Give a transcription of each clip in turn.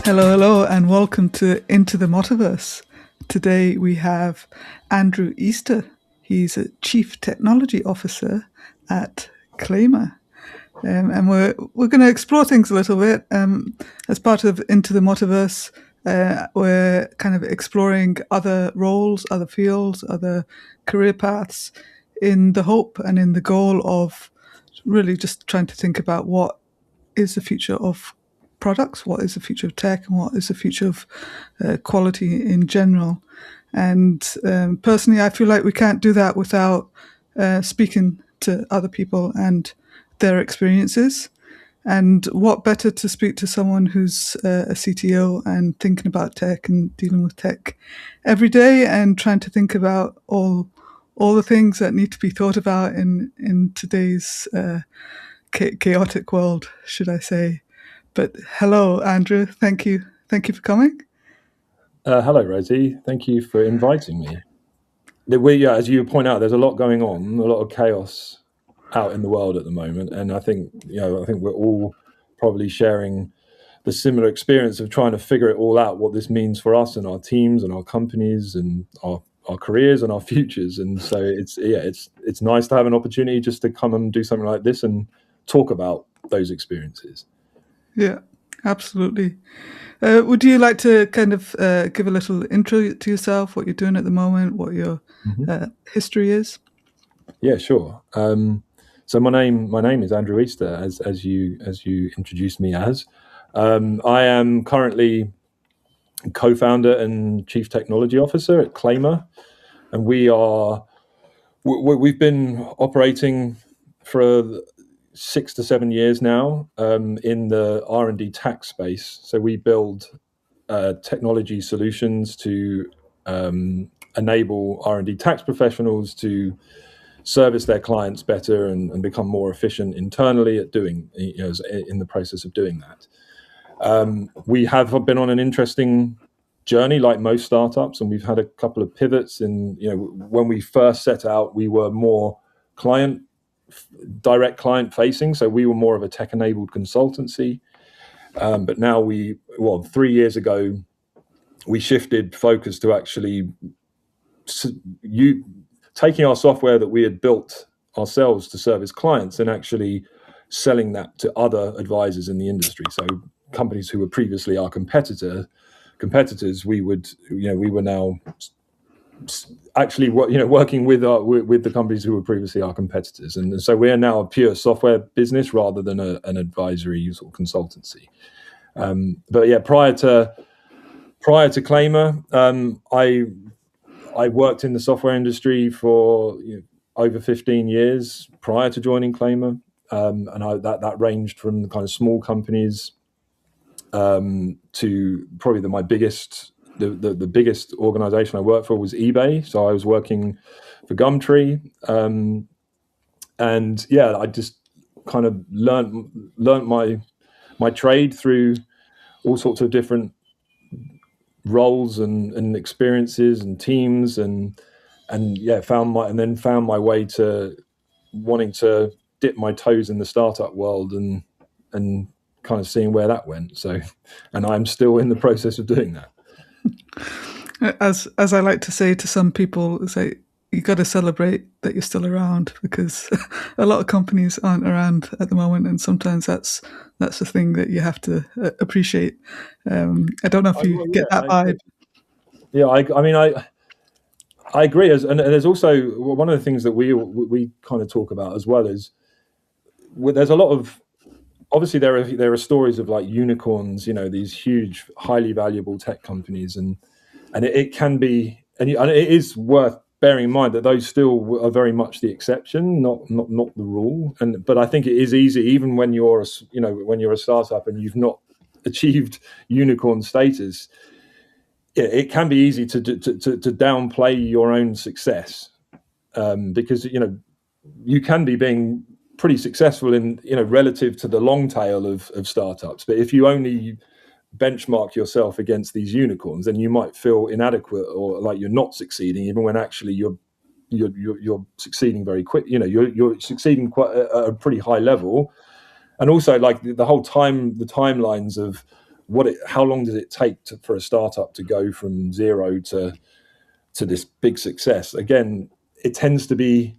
Hello, and welcome to Into the MoTaverse. Today we have Andrew Easter. He's a Chief Technology Officer at Claimer. And we're going to explore things a little bit. As part of Into the MoTaverse, we're kind of exploring other roles, other fields, other career paths in the hope and in the goal of really just trying to think about what is the future of products, what is the future of tech, and what is the future of quality in general. And personally, I feel like we can't do that without speaking to other people and their experiences. And what better to speak to someone who's a CTO and thinking about tech and dealing with tech every day and trying to think about all the things that need to be thought about in today's chaotic world, should I say. But hello, Andrew. Thank you for coming. Hello, Rosie. Thank you for inviting me. As you point out, there's a lot going on, a lot of chaos out in the world at the moment, and I think we're all probably sharing the similar experience of trying to figure it all out, what this means for us and our teams and our companies and our careers and our futures. And so it's nice to have an opportunity just to come and do something like this and talk about those experiences. Yeah, absolutely. Would you like to kind of give a little intro to yourself, what you're doing at the moment, what your history is? Yeah, sure. So my name is Andrew Easter, as you introduced me as. I am currently co-founder and chief technology officer at Claimer, and we've been operating for 6 to 7 years now in the R&D tax space. So we build technology solutions to enable R&D tax professionals to service their clients better and become more efficient internally at doing, in the process of doing that. We have been on an interesting journey, like most startups, and we've had a couple of pivots. When we first set out, we were more direct client facing, so we were more of a tech-enabled consultancy. But now 3 years ago, we shifted focus to actually taking our software that we had built ourselves to service clients and actually selling that to other advisors in the industry. So companies who were previously our competitors, we were now actually working with the companies who were previously our competitors, and so we are now a pure software business rather than an advisory sort of consultancy. But yeah, prior to Claimer, I worked in the software industry for over 15 years prior to joining Claimer, and that ranged from the kind of small companies to probably the biggest organization I worked for was eBay. So I was working for Gumtree, and yeah, I just kind of learned my trade through all sorts of different roles and experiences and teams, and found my way to wanting to dip my toes in the startup world and kind of seeing where that went. So, and I'm still in the process of doing that. As I like to say to some people, say you got to celebrate that you're still around, because a lot of companies aren't around at the moment, and sometimes that's the thing that you have to appreciate. I don't know if you get that vibe. Yeah, I agree. And there's also one of the things that we kind of talk about as well is there's a lot of, obviously there are stories of like unicorns, these huge, highly valuable tech companies, and it can be, and it is worth bearing in mind that those still are very much the exception, not the rule. But I think it is easy, even when you're a startup and you've not achieved unicorn status, it can be easy to downplay your own success, because you can be being pretty successful in relative to the long tail of startups. But if you only benchmark yourself against these unicorns, then you might feel inadequate or like you're not succeeding, even when actually you're succeeding very quick. You're succeeding quite at a pretty high level. And also, like the timelines of how long does it take for a startup to go from zero to this big success? Again, it tends to be,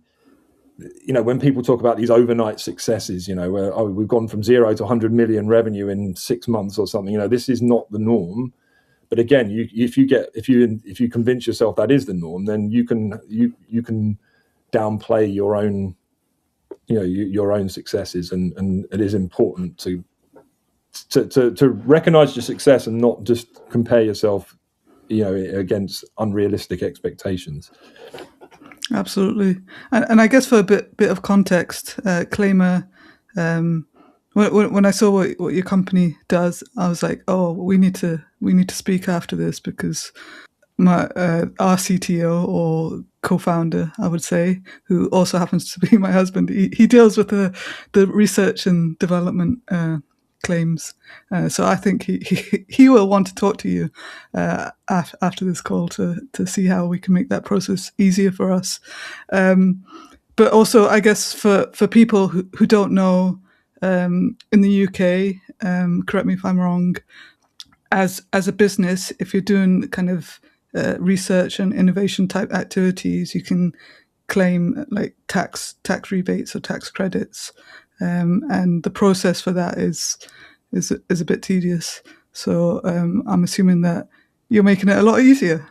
when people talk about these overnight successes, where we've gone from 0 to 100 million revenue in 6 months or something. This is not the norm. But again, if you convince yourself that is the norm, then you can downplay your own successes, and it is important to recognize your success and not just compare yourself against unrealistic expectations. Absolutely. And I guess for a bit of context, Claimer, when I saw what your company does, I was like, oh, we need to speak after this, because our CTO, or co-founder, I would say, who also happens to be my husband, he deals with the research and development claims. So I think he will want to talk to you after this call to see how we can make that process easier for us. But also, I guess for people who don't know, in the UK, correct me if I'm wrong, as a business, if you're doing kind of research and innovation type activities, you can claim like tax rebates or tax credits, and the process for that is a bit tedious. So I'm assuming that you're making it a lot easier.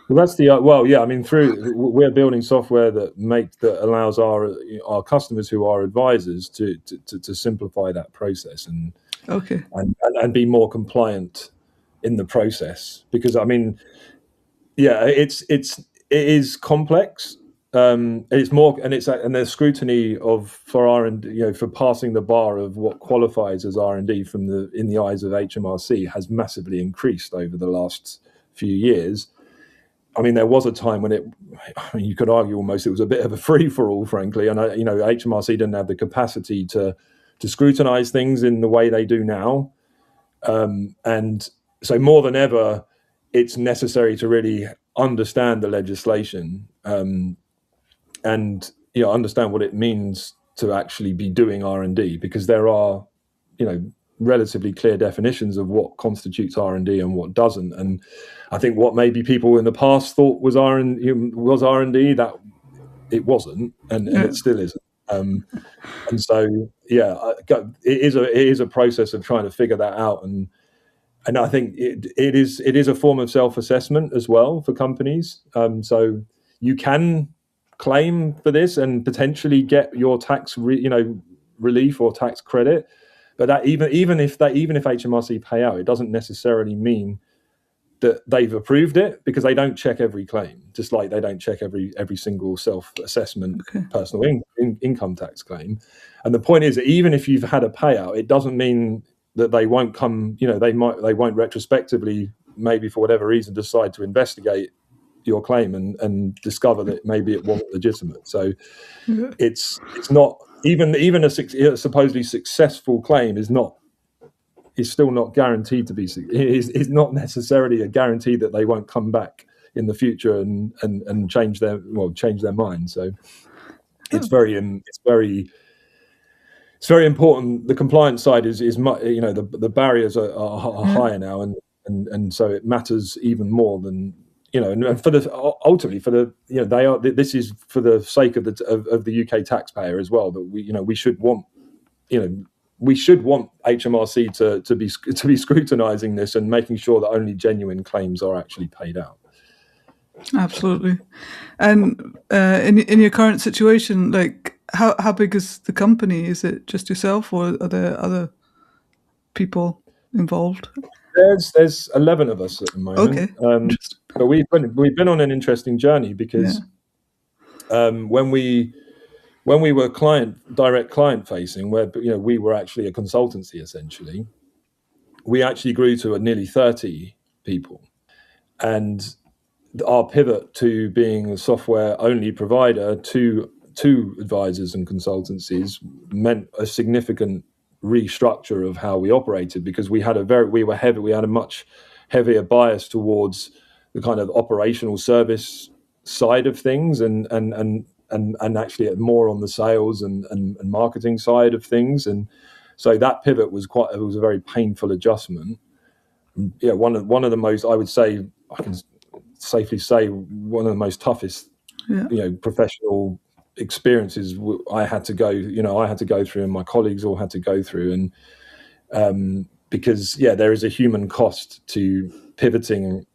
Well, that's we're building software that allows our customers, who are advisors, to simplify that process and Okay. and be more compliant in the process. Because it is complex. It's more, and there's scrutiny for R&D, for passing the bar of what qualifies as R&D in the eyes of HMRC has massively increased over the last few years. There was a time when you could argue almost it was a bit of a free for all, frankly, and HMRC didn't have the capacity to scrutinize things in the way they do now, and so more than ever, it's necessary to really understand the legislation, and understand what it means to actually be doing R&D, because there are relatively clear definitions of what constitutes R&D and what doesn't. And I think what maybe people in the past thought was R&D, that it wasn't, and it still isn't. And so it is a process of trying to figure that out, and I think it is a form of self-assessment as well for companies. So you can claim for this and potentially get your tax relief or tax credit, but that even if HMRC pay out, it doesn't necessarily mean that they've approved it, because they don't check every claim, just like they don't check every single self-assessment personal income tax claim. And the point is that even if you've had a payout, it doesn't mean that they won't come. They won't retrospectively, maybe for whatever reason, decide to investigate your claim and discover that maybe it wasn't legitimate. So it's not even a supposedly successful claim is still not guaranteed to be. Is not necessarily a guarantee that they won't come back in the future and change their mind. So it's very important. The compliance side is much, the barriers are higher now, and so it matters even more than. And for ultimately for the this is for the sake of the UK taxpayer as well, that we should want HMRC to be scrutinizing this and making sure that only genuine claims are actually paid out. Absolutely. And in your current situation, like how big is the company? Is it just yourself, or are there other people involved? There's 11 of us at the moment. Okay. But we've been on an interesting journey, because when we were direct client facing, where we were actually a consultancy essentially, we actually grew to nearly 30 people, and our pivot to being a software only provider to advisors and consultancies meant a significant restructure of how we operated, because we had a much heavier bias towards the kind of operational service side of things, and actually more on the sales and marketing side of things. And So that pivot was a very painful adjustment. Yeah, one of the most, I would say, I can safely say, one of the most toughest, professional experiences I had to go through, and my colleagues all had to go through, and because there is a human cost to pivoting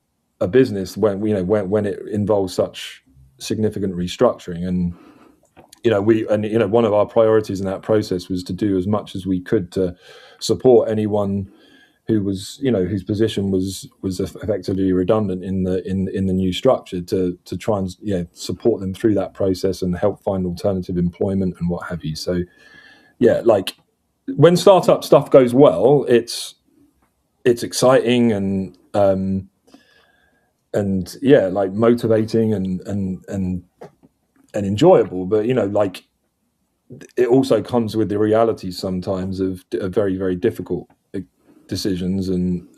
a business when it involves such significant restructuring. And one of our priorities in that process was to do as much as we could to support anyone who was, whose position was effectively redundant in the new structure, to try and support them through that process and help find alternative employment and what have you. So like when startup stuff goes well, it's exciting and like motivating and enjoyable, but like it also comes with the reality sometimes of very, very difficult decisions, and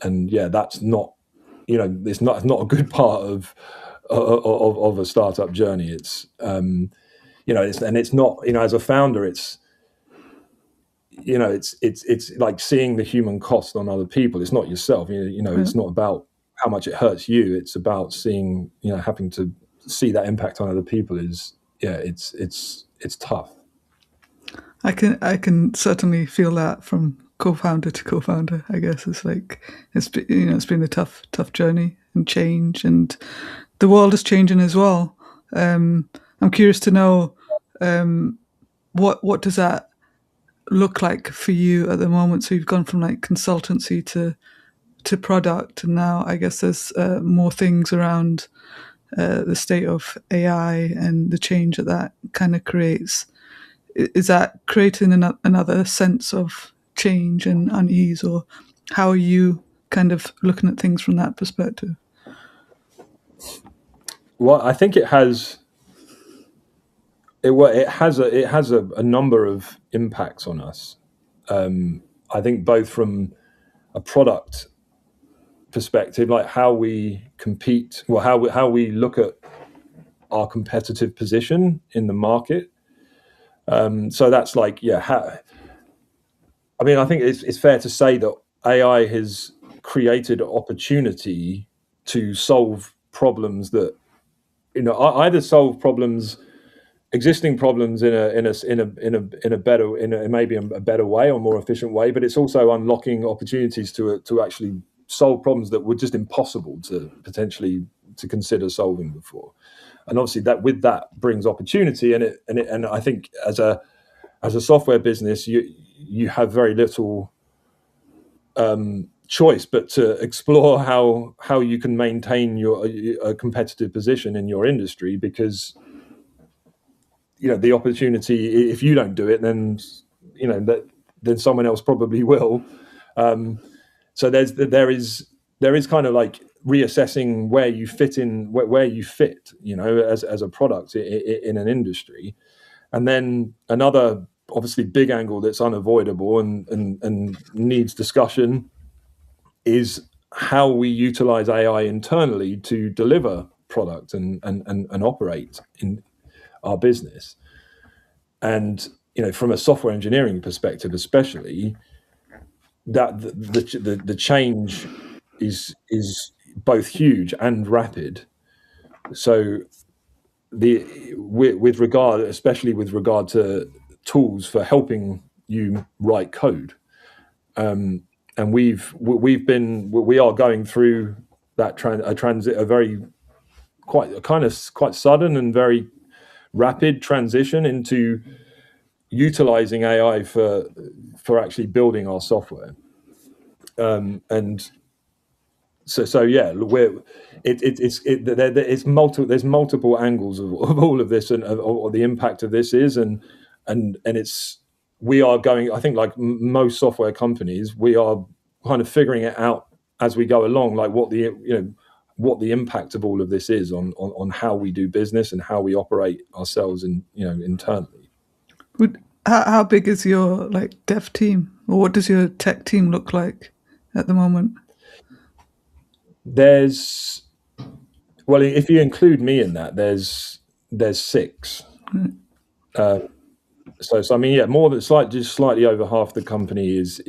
that's not, it's not a good part of a startup journey. It's it's not, as a founder, it's like seeing the human cost on other people. It's not yourself. It's not about how much it hurts you. It's about seeing, having to see that impact on other people is, it's tough. I can certainly feel that from co-founder to co-founder. I guess it's like it's been a tough journey and change, and the world is changing as well. I'm curious to know what does that look like for you at the moment? So you've gone from like consultancy to product, and now I guess there's more things around the state of AI and the change that kind of creates. Is that creating another sense of change and unease, or how are you kind of looking at things from that perspective? Well, I think it has a number of impacts on us. I think both from a product perspective, like how we compete, well, how we look at our competitive position in the market. So that's like, I think it's fair to say that AI has created opportunity to solve problems that, either solve existing problems in a better way or more efficient way, but it's also unlocking opportunities to actually solve problems that were just impossible to potentially to consider solving before. And obviously that brings opportunity, and I think as a software business, you have very little choice but to explore how you can maintain a competitive position in your industry, because the opportunity, if you don't do it, then then someone else probably will. So there is kind of like reassessing where you fit as a product in an industry. And then another obviously big angle that's unavoidable and needs discussion is how we utilize AI internally to deliver product and operate in our business. And from a software engineering perspective, especially, that the change is both huge and rapid. So especially with regard to tools for helping you write code, and we are going through that a very quite sudden and very rapid transition into utilizing AI for actually building our software. And so there's multiple angles of all of this, and of the impact of this is, and we are going, I think, like most software companies, we are kind of figuring it out as we go along, like what the impact of all of this is on how we do business and how we operate ourselves internally. How big is your like dev team, or what does your tech team look like at the moment? If you include me in that, there's 6. So I mean, yeah, more than just slightly over half the company is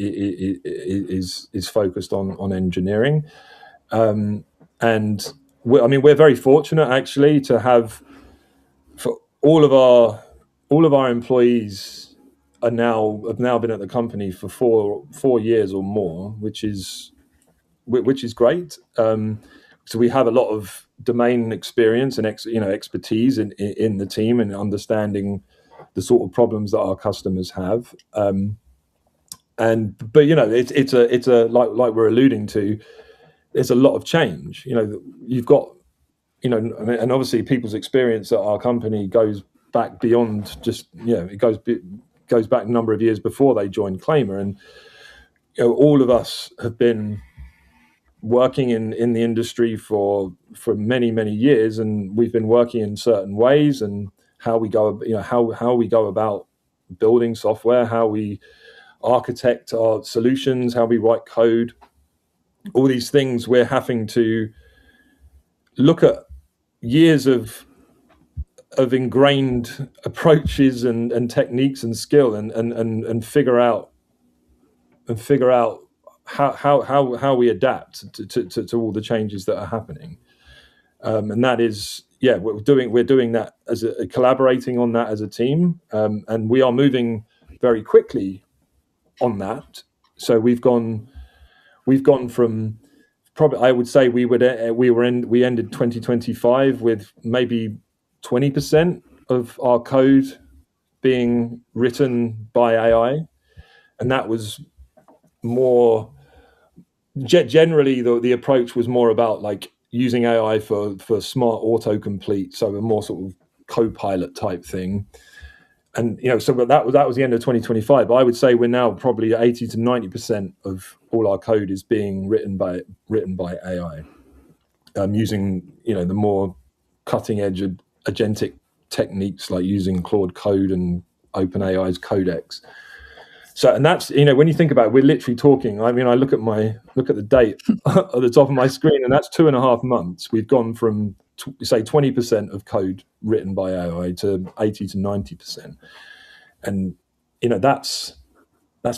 focused on engineering, and I mean, we're very fortunate actually to have, for all of our employees have now been at the company for 4 years or more, which is great. So we have a lot of domain experience and expertise in the team and understanding the sort of problems that our customers have. But it's a like we're alluding to. There's a lot of change. You've got and obviously people's experience at our company goes back beyond just it goes back a number of years before they joined Claimer, and all of us have been working in the industry for many years, and we've been working in certain ways, and how we go about building software, how we architect our solutions, how we write code, all these things. We're having to look at years of ingrained approaches and techniques and skill, and figure out how we adapt to all the changes that are happening. And that is, we're doing that as collaborating on that as a team, and we are moving very quickly on that. So we gone from, probably, I would say we ended 2025 with maybe 20% of our code being written by AI, and that was more generally the approach was more about like using AI for smart autocomplete, so a more sort of co-pilot type thing. And so that was the end of 2025. But I would say we're now probably 80 to 90% of all our code is being written by AI, using the more cutting edge agentic techniques like using Claude Code and OpenAI's Codex. So, and that's, when you think about it, we're literally talking, I mean, I look at the date at the top of my screen, and that's 2.5 months. We've gone from say 20% of code written by AI to 80 to 90%. And, that's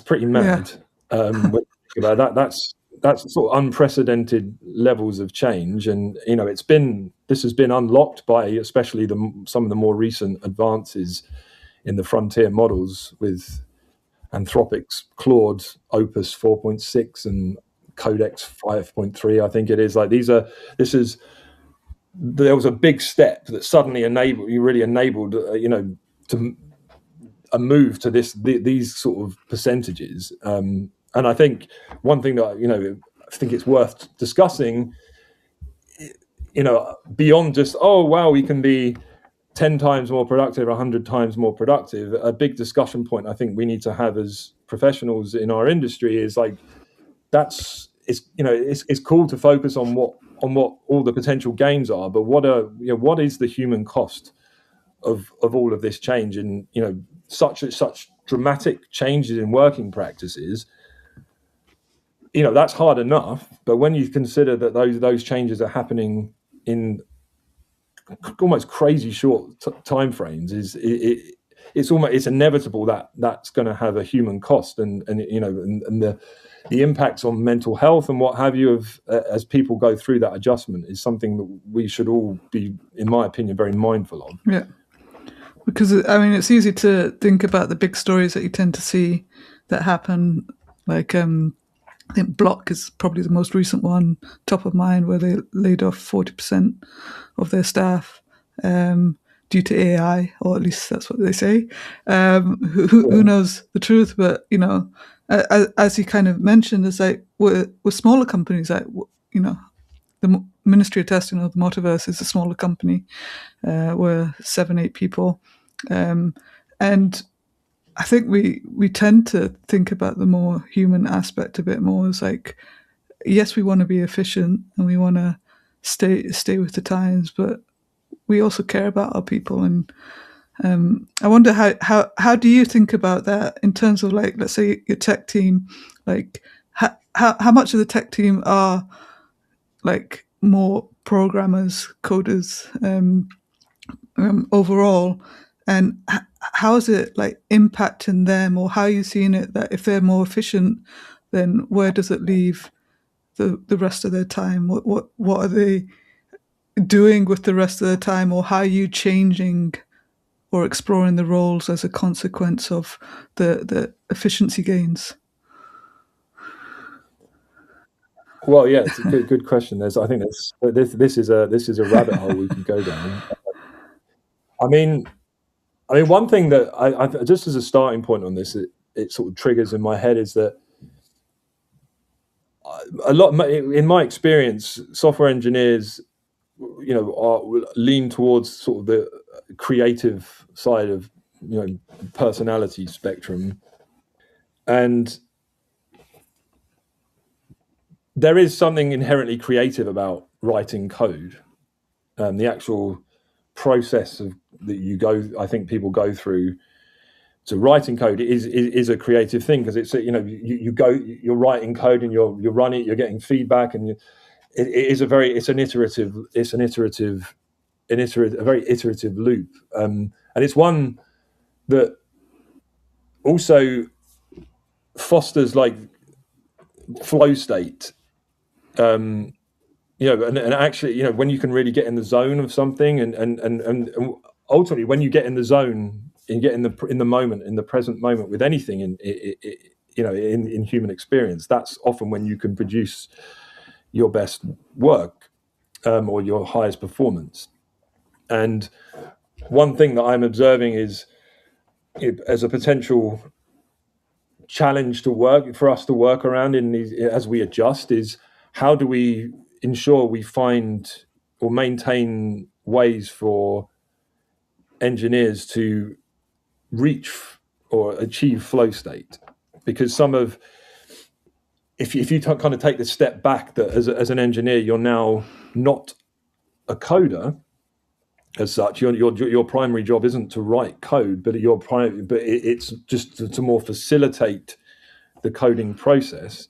pretty mad. When you think about that, that's sort of unprecedented levels of change. And, this has been unlocked by especially some of the more recent advances in the frontier models with Anthropic's Claude Opus 4.6 and Codex 5.3, I think it is. Like there was a big step that suddenly enabled to a move to these sort of percentages. And I think one thing that I think it's worth discussing, beyond just, oh wow, we can be 10 times more productive, 100 times more productive. A big discussion point I think we need to have as professionals in our industry is like, it's cool to focus on what all the potential gains are, but what is the human cost of all of this change, and such dramatic changes in working practices. That's hard enough, but when you consider that those changes are happening in almost crazy short time frames, it's inevitable that that's going to have a human cost, and the impacts on mental health and what have you as people go through that adjustment is something that we should all be, in my opinion, very mindful of. Yeah, because I mean, it's easy to think about the big stories that you tend to see that happen, like I think Block is probably the most recent one, top of mind, where they laid off 40% of their staff due to AI, or at least that's what they say. Who knows the truth? But as you kind of mentioned, it's like we're smaller companies. Like the Ministry of Testing of the MoTaverse is a smaller company. We're 7-8 people, and I think we tend to think about the more human aspect a bit more. As like, yes, we want to be efficient and we want to stay with the times, but we also care about our people. And I wonder how do you think about that in terms of, like, let's say your tech team, like how much of the tech team are like more programmers, coders overall, And how is it like impacting them, or how are you seeing it that if they're more efficient, then where does it leave the rest of their time? What are they doing with the rest of their time, or how are you changing or exploring the roles as a consequence of the efficiency gains? Well, yeah, it's a good question. I think this is a rabbit hole we can go down. I mean, one thing that I just as a starting point on this, it sort of triggers in my head is that a lot in my experience, software engineers, lean towards sort of the creative side of personality spectrum, and there is something inherently creative about writing code. The actual process that I think people go through to writing code is a creative thing, because it's you're writing code and you're running it, you're getting feedback, and it's a very iterative loop, and it's one that also fosters like flow state. And actually, when you can really get in the zone of something, and ultimately, when you get in the zone and get in the moment, in the present moment with anything in human experience, that's often when you can produce your best work, or your highest performance. And one thing that I'm observing is, as a potential challenge for us to work around as we adjust, is how do we ensure we find or maintain ways for engineers to reach or achieve flow state? Because if you kind of take the step back, that as an engineer, you're now not a coder as such. Your primary job isn't to write code, but it's just to more facilitate the coding process.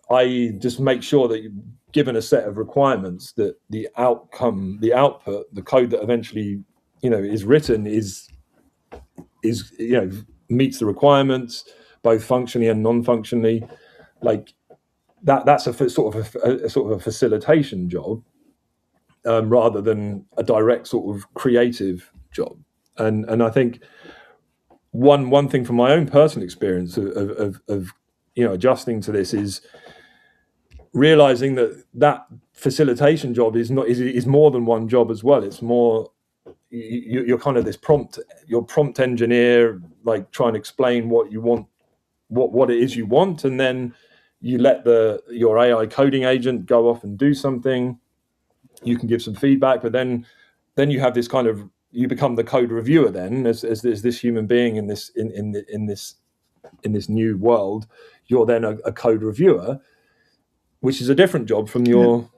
I just make sure that, given a set of requirements, that the output, the code that eventually is written is meets the requirements, both functionally and non-functionally. Like that's a sort of a facilitation job, rather than a direct sort of creative job. And I think one thing from my own personal experience of adjusting to this is realizing that facilitation job is more than one job as well. It's more, you're kind of you're prompt engineer, like trying to explain what you want, what it is you want, and then you let your AI coding agent go off and do something. You can give some feedback, but then you have this kind of, you become the code reviewer then, as this human being in this new world. You're then a code reviewer, which is a different job from your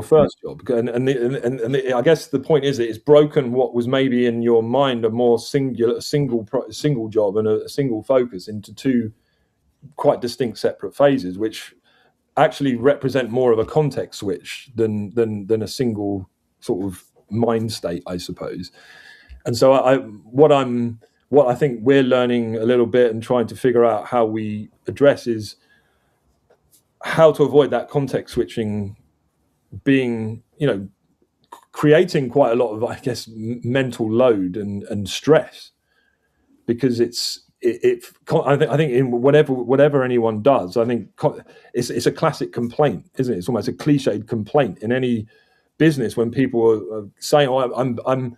first job. And I guess the point is, it's broken what was maybe in your mind a more single job and a single focus into two quite distinct separate phases, which actually represent more of a context switch than a single sort of mind state, I suppose. And so what I think we're learning a little bit and trying to figure out how we address is how to avoid that context switching being, creating quite a lot of, I guess, mental load and stress, because I think in whatever anyone does, I think it's a classic complaint, isn't it? It's almost a cliched complaint in any business when people are saying, "Oh,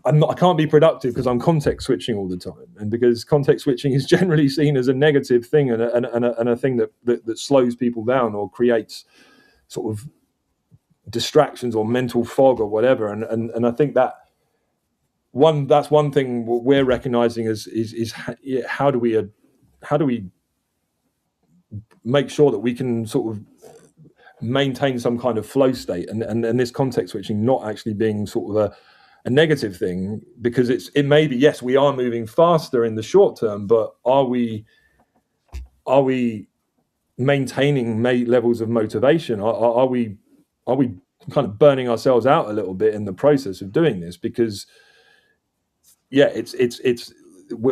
I can't be productive because I'm context switching all the time," and because context switching is generally seen as a negative thing and a thing that slows people down or creates sort of distractions or mental fog or whatever. And I think that's one thing we're recognizing is how do we make sure that we can sort of maintain some kind of flow state, and this context switching not actually being sort of a negative thing, because it may be, yes, we are moving faster in the short term, but are we maintaining levels of motivation? Are we kind of burning ourselves out a little bit in the process of doing this, because it's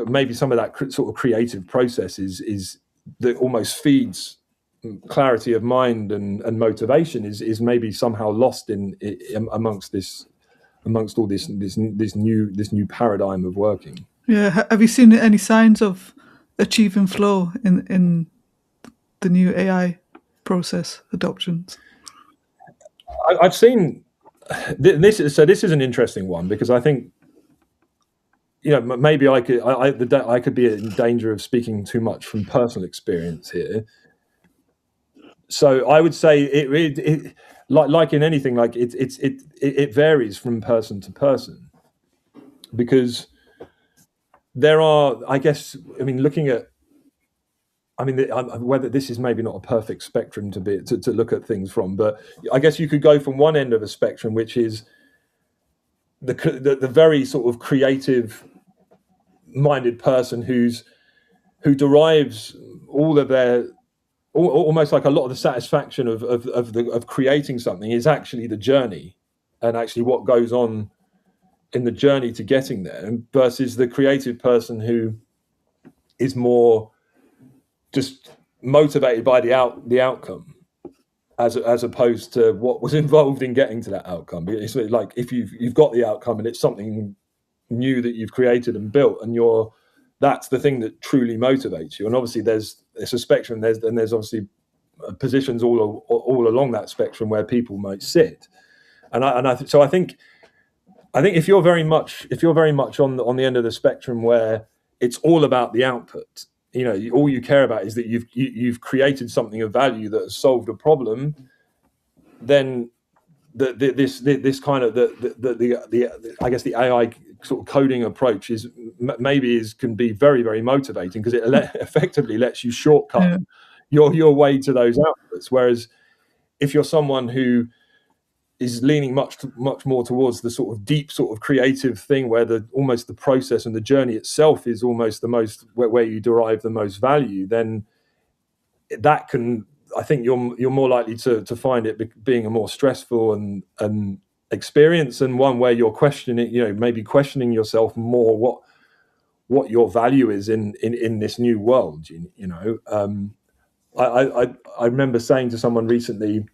maybe some of that sort of creative process is that almost feeds clarity of mind and motivation is maybe somehow lost in amongst all this new paradigm of working. Yeah. Have you seen any signs of achieving flow in the new AI process adoptions? I've seen this. So this is an interesting one, because I think, maybe I could be in danger of speaking too much from personal experience here. So I would say it like in anything, like it varies from person to person, because there are, I guess, looking at, whether this is maybe not a perfect spectrum to look at things from, but I guess you could go from one end of a spectrum, which is the very sort of creative minded person who derives all of their, almost like a lot of the satisfaction of creating something is actually the journey, and actually what goes on in the journey to getting there, versus the creative person who is more just motivated by the outcome, as opposed to what was involved in getting to that outcome. It's like if you've got the outcome and it's something new that you've created and built, and that's the thing that truly motivates you. And obviously it's a spectrum. There's obviously positions all along that spectrum where people might sit. So I think if you're very much on the end of the spectrum where it's all about the output, all you care about is that you've created something of value that has solved a problem, then this kind of I guess the AI sort of coding approach can be very, very motivating, because it effectively lets you shortcut your way to those outputs. Whereas if you're someone who is leaning much more towards the sort of deep sort of creative thing, where almost the process and the journey itself is almost the most where you derive the most value, then that can, I think you're more likely to find it being a more stressful and experience, and one where you're questioning, maybe questioning yourself more what your value is in this new world. I remember saying to someone recently,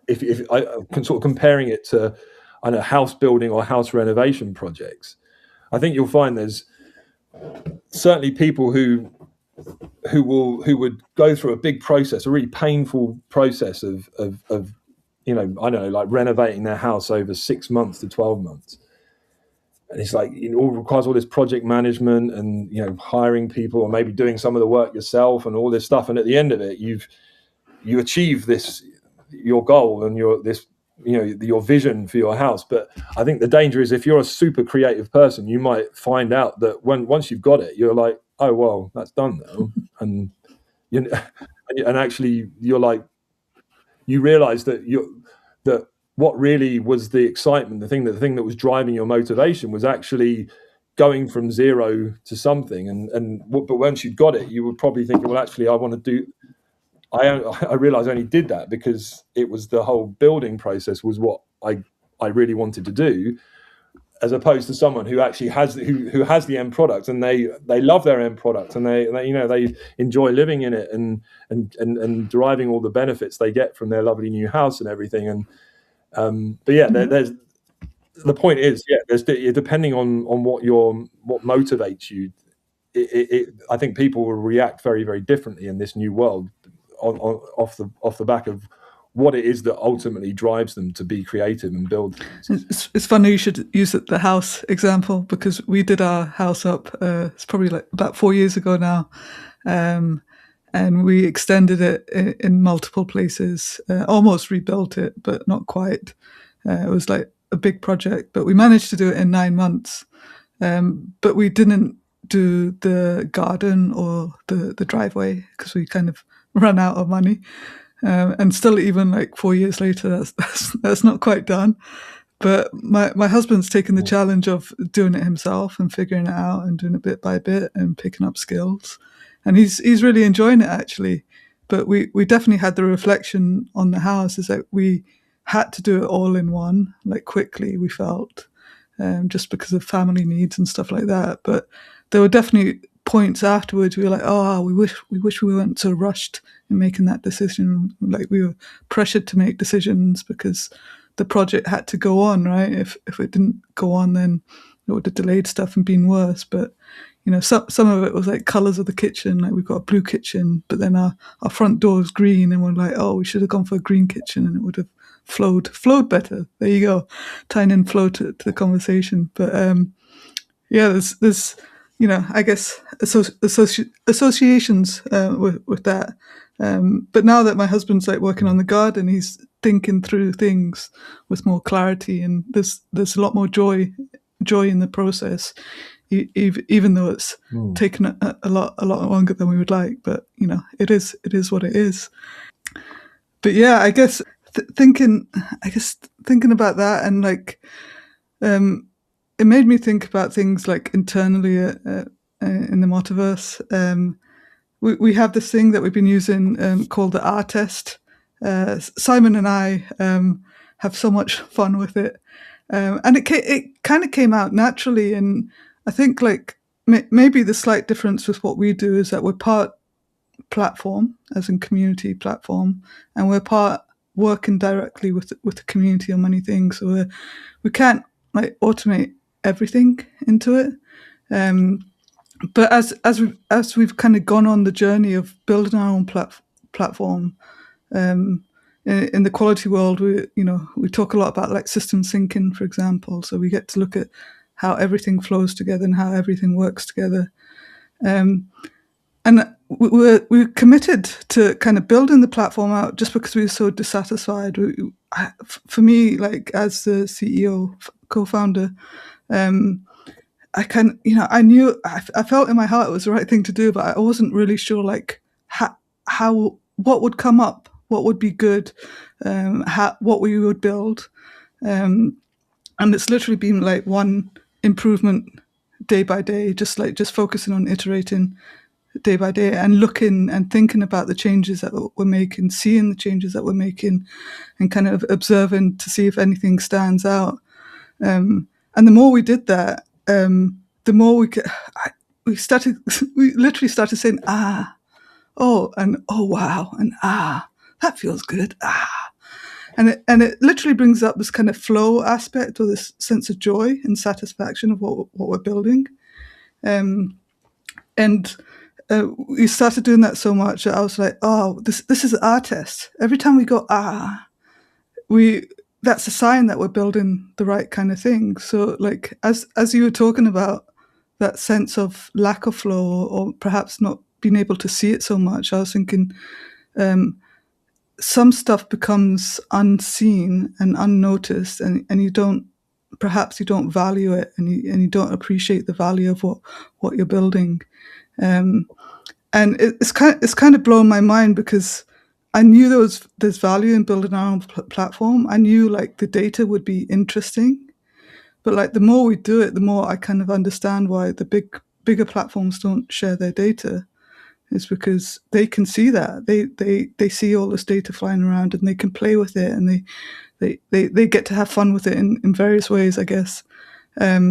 if I can sort of comparing it to, I don't know, house building or house renovation projects, I think you'll find there's certainly people who would go through a big process, a really painful process of I don't know, like renovating their house over 6 months to 12 months. And it's like, it all requires all this project management and, hiring people, or maybe doing some of the work yourself and all this stuff. And at the end of it, you achieve your goal and your vision for your house. But I think the danger is, if you're a super creative person, you might find out that once you've got it, you're like, oh, well, that's done now. And actually you're like, you realize that what really was the excitement, the thing that was driving your motivation, was actually going from zero to something. But once you'd got it, you were probably thinking, well, actually, I realized I only did that because it was the whole building process was what I really wanted to do, as opposed to someone who actually has the end product, and they love their end product, and they enjoy living in it and deriving all the benefits they get from their lovely new house and everything. And but yeah, there's the point is, there's depending on what motivates you. I think people will react very, very differently in this new world, off the back of what it is that ultimately drives them to be creative and build things. It's funny you should use the house example, because we did our house up, it's probably like about 4 years ago now, and we extended it in multiple places, almost rebuilt it, but not quite. It was like a big project, but we managed to do it in 9 months. But we didn't do the garden or the driveway, because we kind of ran out of money. And still, even like 4 years later, that's not quite done. But my husband's taken the challenge of doing it himself and figuring it out and doing it bit by bit and picking up skills. And he's really enjoying it, actually. But we definitely had the reflection on the house, is that we had to do it all in one, like quickly, we felt, just because of family needs and stuff like that. But there were definitely points afterwards we were like, oh, we wish we weren't so rushed in making that decision. Like we were pressured to make decisions because the project had to go on, right? If it didn't go on, then it would have delayed stuff and been worse. But some of it was like colors of the kitchen. Like we've got a blue kitchen, but then our front door is green, and we're like, oh, we should have gone for a green kitchen, and it would have flowed better. There you go, tying in flow to the conversation. But yeah, there's I guess associations with that. But now that my husband's like working on the garden, he's thinking through things with more clarity, and there's a lot more joy in the process, even though it's taken a lot longer than we would like. But it is what it is. But yeah, I guess thinking about that, and like it made me think about things like internally in the MoTaverse. We have this thing that we've been using called the R test. Simon and I have so much fun with it, and it kind of came out naturally. And I think like maybe the slight difference with what we do is that we're part platform, as in community platform, and we're part working directly with the community on many things. So we can't like automate everything into it. But as we've kind of gone on the journey of building our own platform, in the quality world, we talk a lot about like system syncing, for example. So we get to look at how everything flows together and how everything works together. And we're committed to kind of building the platform out just because we were so dissatisfied. For me, like as the CEO, co-founder, I felt in my heart it was the right thing to do, but I wasn't really sure like how what would come up, what would be good, what we would build, and it's literally been like one improvement day by day, just focusing on iterating day by day and looking and thinking about the changes that we're making, seeing the changes that we're making, and kind of observing to see if anything stands out. And the more we did that, the more we literally started saying oh, and oh wow, and that feels good, and it literally brings up this kind of flow aspect, or this sense of joy and satisfaction of what we're building, and we started doing that so much that I was like, oh, this is our test. Every time we go that's a sign that we're building the right kind of thing. So like as you were talking about that sense of lack of flow, or perhaps not being able to see it so much, I was thinking some stuff becomes unseen and unnoticed, and you don't value it, and you don't appreciate the value of what you're building. And it's kind of blown my mind, because I knew there's value in building our own platform. I knew like the data would be interesting, but like the more we do it, the more I kind of understand why the bigger platforms don't share their data. It's because they can see that they see all this data flying around, and they can play with it, and they get to have fun with it in various ways, I guess. But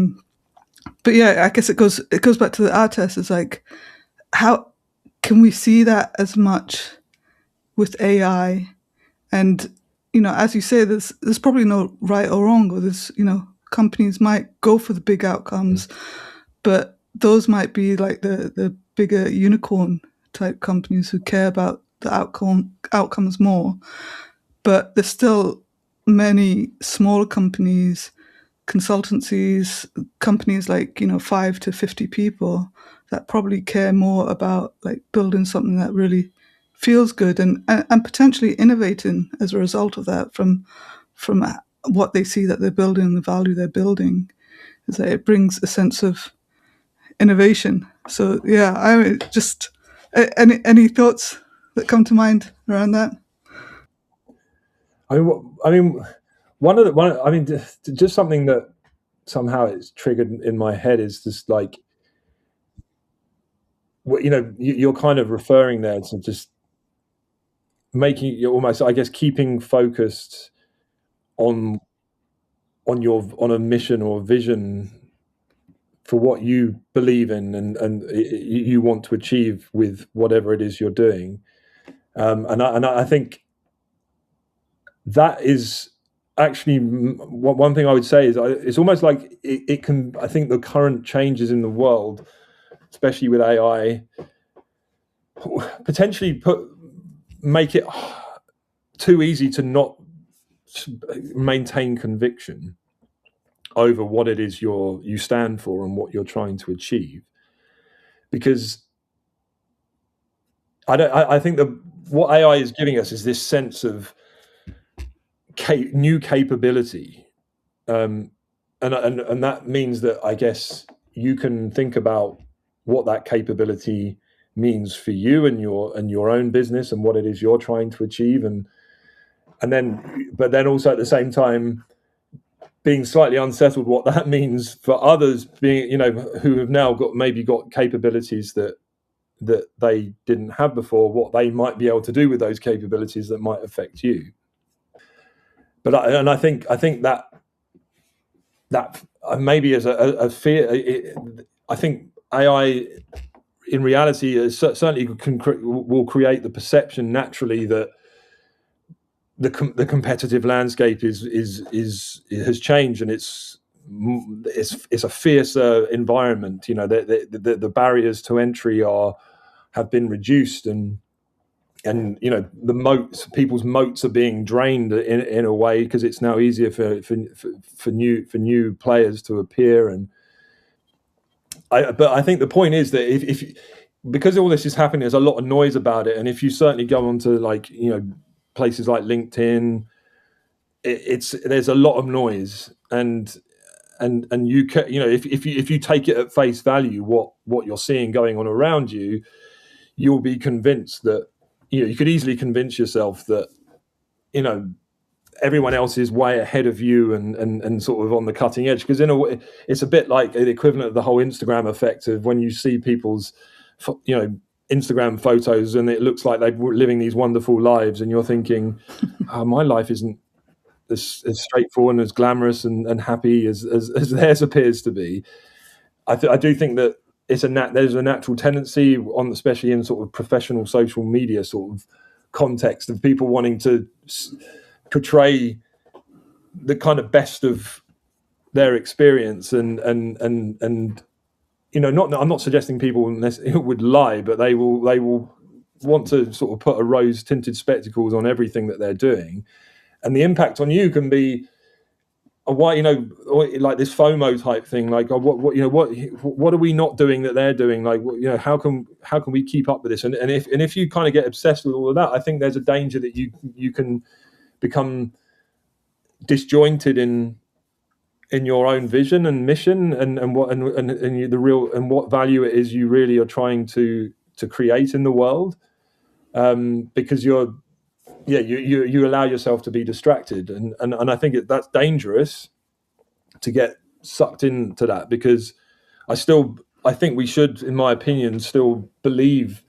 yeah, I guess it goes back to the R test. It's like, how can we see that as much with AI? And as you say, there's probably no right or wrong, or there's companies might go for the big outcomes, but those might be like the bigger unicorn type companies who care about the outcomes more. But there's still many smaller companies, consultancies, companies like 5 to 50 people that probably care more about like building something that really feels good, and potentially innovating as a result of that from what they see that they're building and the value they're building. Is that it brings a sense of innovation. So yeah, I just any thoughts that come to mind around that? I mean, just something that somehow it's triggered in my head is just like, you're kind of referring there to just making, almost, I guess, keeping focused on a mission or vision for what you believe in and you want to achieve with whatever it is you're doing. And I think that is actually one thing I would say is it's almost like it can. I think the current changes in the world, especially with AI, potentially make it too easy to not maintain conviction over what it is you stand for and what you're trying to achieve, because I think that what AI is giving us is this sense of new capability, and that means that I guess you can think about what that capability means for you and your own business and what it is you're trying to achieve, but then also at the same time being slightly unsettled what that means for others, being who have now got capabilities that they didn't have before, what they might be able to do with those capabilities that might affect you. But I think that maybe as a fear, I think AI in reality certainly will create the perception naturally that the competitive landscape has changed, and it's a fiercer environment. The barriers to entry have been reduced, and people's moats are being drained in a way, because it's now easier for new players to appear. But I think the point is that if because all this is happening, there's a lot of noise about it, and if you certainly go onto places like LinkedIn, there's a lot of noise, and if you take it at face value, what you're seeing going on around you, you'll be convinced that you could easily convince yourself that everyone else is way ahead of you and sort of on the cutting edge, because in a way it's a bit like the equivalent of the whole Instagram effect of when you see people's Instagram photos and it looks like they're living these wonderful lives, and you're thinking, oh, my life isn't as straightforward and as glamorous and happy as theirs appears to be. I do think that there's a natural tendency, especially in sort of professional social media sort of context, of people wanting to portray the kind of best of their experience, and I'm not suggesting people would lie, but they will want to sort of put a rose-tinted spectacles on everything that they're doing, and the impact on you can be like this FOMO type thing, like what are we not doing that they're doing, like how can we keep up with this, and if you kind of get obsessed with all of that, I think there's a danger that you can become disjointed in your own vision and mission, and what value it is you really are trying to create in the world, because you allow yourself to be distracted, and I think that's dangerous to get sucked into that, because I think we should, in my opinion, still believe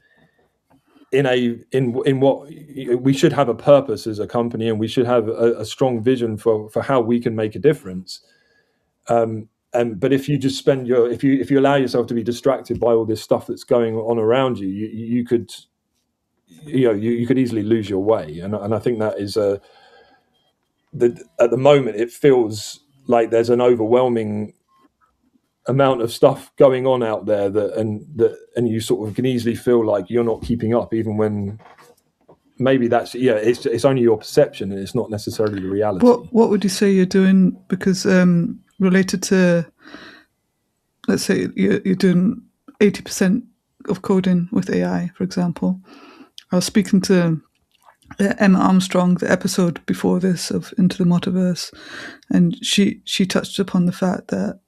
in what we should have a purpose as a company, and we should have a strong vision for how we can make a difference. But if you just if you allow yourself to be distracted by all this stuff that's going on around you, you could easily lose your way. And I think that is at the moment it feels like there's an overwhelming amount of stuff going on out there and you sort of can easily feel like you're not keeping up, even when maybe it's only your perception and it's not necessarily the reality. What would you say you're doing? Because related to, let's say you're doing 80% of coding with AI, for example. I was speaking to Emma Armstrong, the episode before this of Into the MoTaverse, and she touched upon the fact that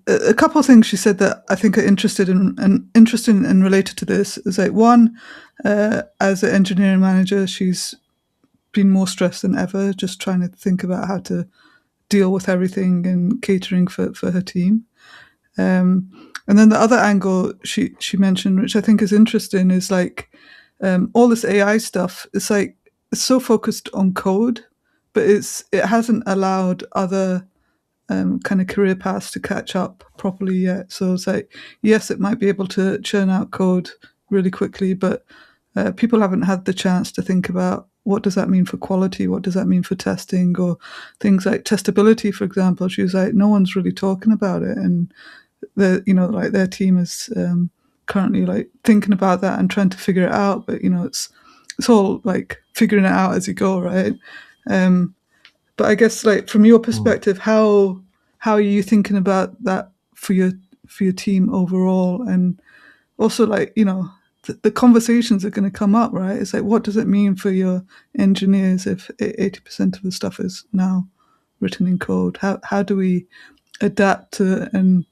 a couple of things she said that I think are interesting and related to this is like, one, as an engineering manager, she's been more stressed than ever, just trying to think about how to deal with everything and catering for her team. And then the other angle she mentioned, which I think is interesting, is like all this AI stuff. It's like it's so focused on code, but it hasn't allowed other kind of career paths to catch up properly yet. So it's like, yes, it might be able to churn out code really quickly, but people haven't had the chance to think about what does that mean for quality, what does that mean for testing, or things like testability, for example. She was like, no one's really talking about it, and like their team is currently like thinking about that and trying to figure it out. But it's all like figuring it out as you go, right? But I guess, like, from your perspective, how are you thinking about that for your team overall? And also, like, the conversations are going to come up, right? It's like, what does it mean for your engineers if 80% of the stuff is now written in code? How do we adapt to and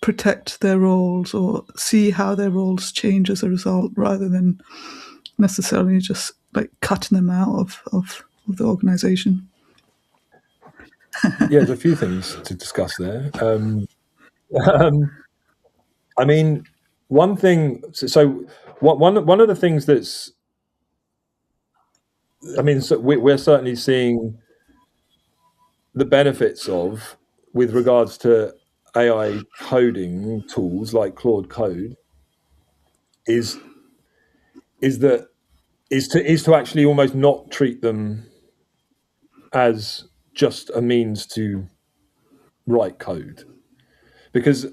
protect their roles, or see how their roles change as a result, rather than necessarily just like cutting them out of the organization? Yeah, there's a few things to discuss there. I mean, one thing. So one of the things that's, I mean, so we're certainly seeing the benefits of, with regards to AI coding tools like Claude Code, is to actually almost not treat them as just a means to write code, because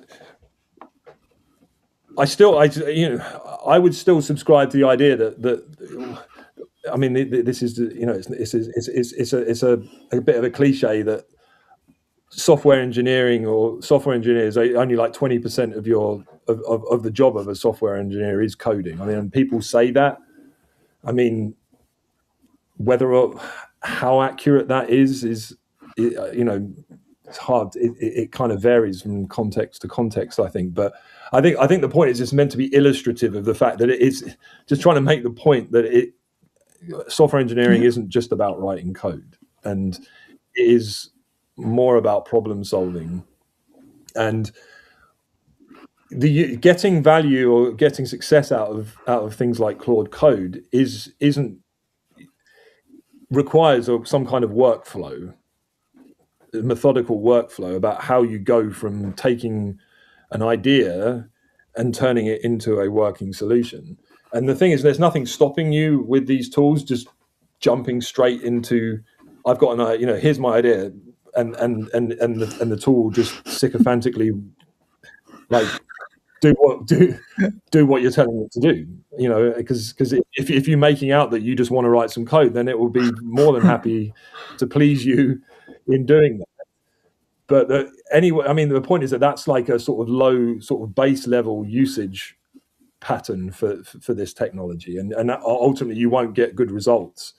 I would still subscribe to the idea that I mean, this is, it's a bit of a cliche that software engineering or software engineers are only like 20% of the job of a software engineer is coding. I mean, people say that. I mean, whether or how accurate that is it's hard. It kind of varies from context to context, I think. But I think the point is it's meant to be illustrative of the fact that it's just trying to make the point that software engineering isn't just about writing code, and it is more about problem solving. And the getting value or getting success out of things like Claude Code isn't requires some kind of workflow, methodical workflow about how you go from taking an idea and turning it into a working solution. And the thing is, there's nothing stopping you with these tools just jumping straight into, I've got an idea, here's my idea, and the tool just sycophantically like do what you're telling it to do, because if you're making out that you just want to write some code, then it will be more than happy to please you in doing that. But anyway, I mean, the point is that that's like a sort of low, sort of base level usage pattern for this technology, and ultimately you won't get good results,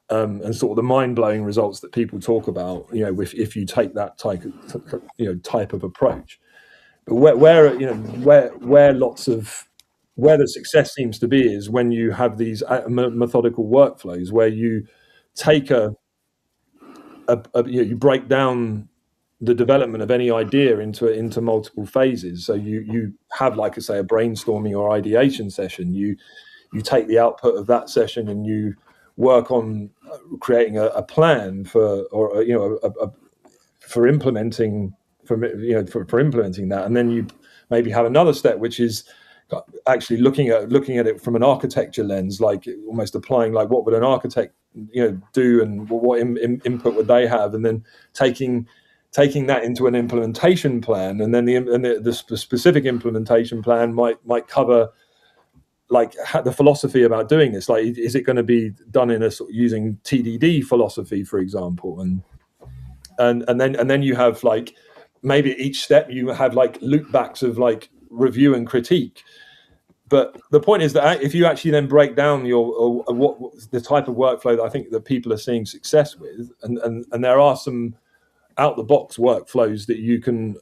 and sort of the mind-blowing results that people talk about, if you take that type of approach. But where the success seems to be is when you have these methodical workflows where you take you break down the development of any idea into multiple phases. So you have, like I say, a brainstorming or ideation session. You take the output of that session and you work on creating a plan for implementing that, and then you maybe have another step which is actually looking at it from an architecture lens, like almost applying like what would an architect do, and what input would they have, and then taking that into an implementation plan, and then the specific implementation plan might cover like the philosophy about doing this. Like, is it going to be done in a sort of using TDD philosophy, for example, and then you have like maybe at each step you have like loop backs of like review and critique. But the point is that if you actually then break down what the type of workflow that I think that people are seeing success with, and there are some out the box workflows that you can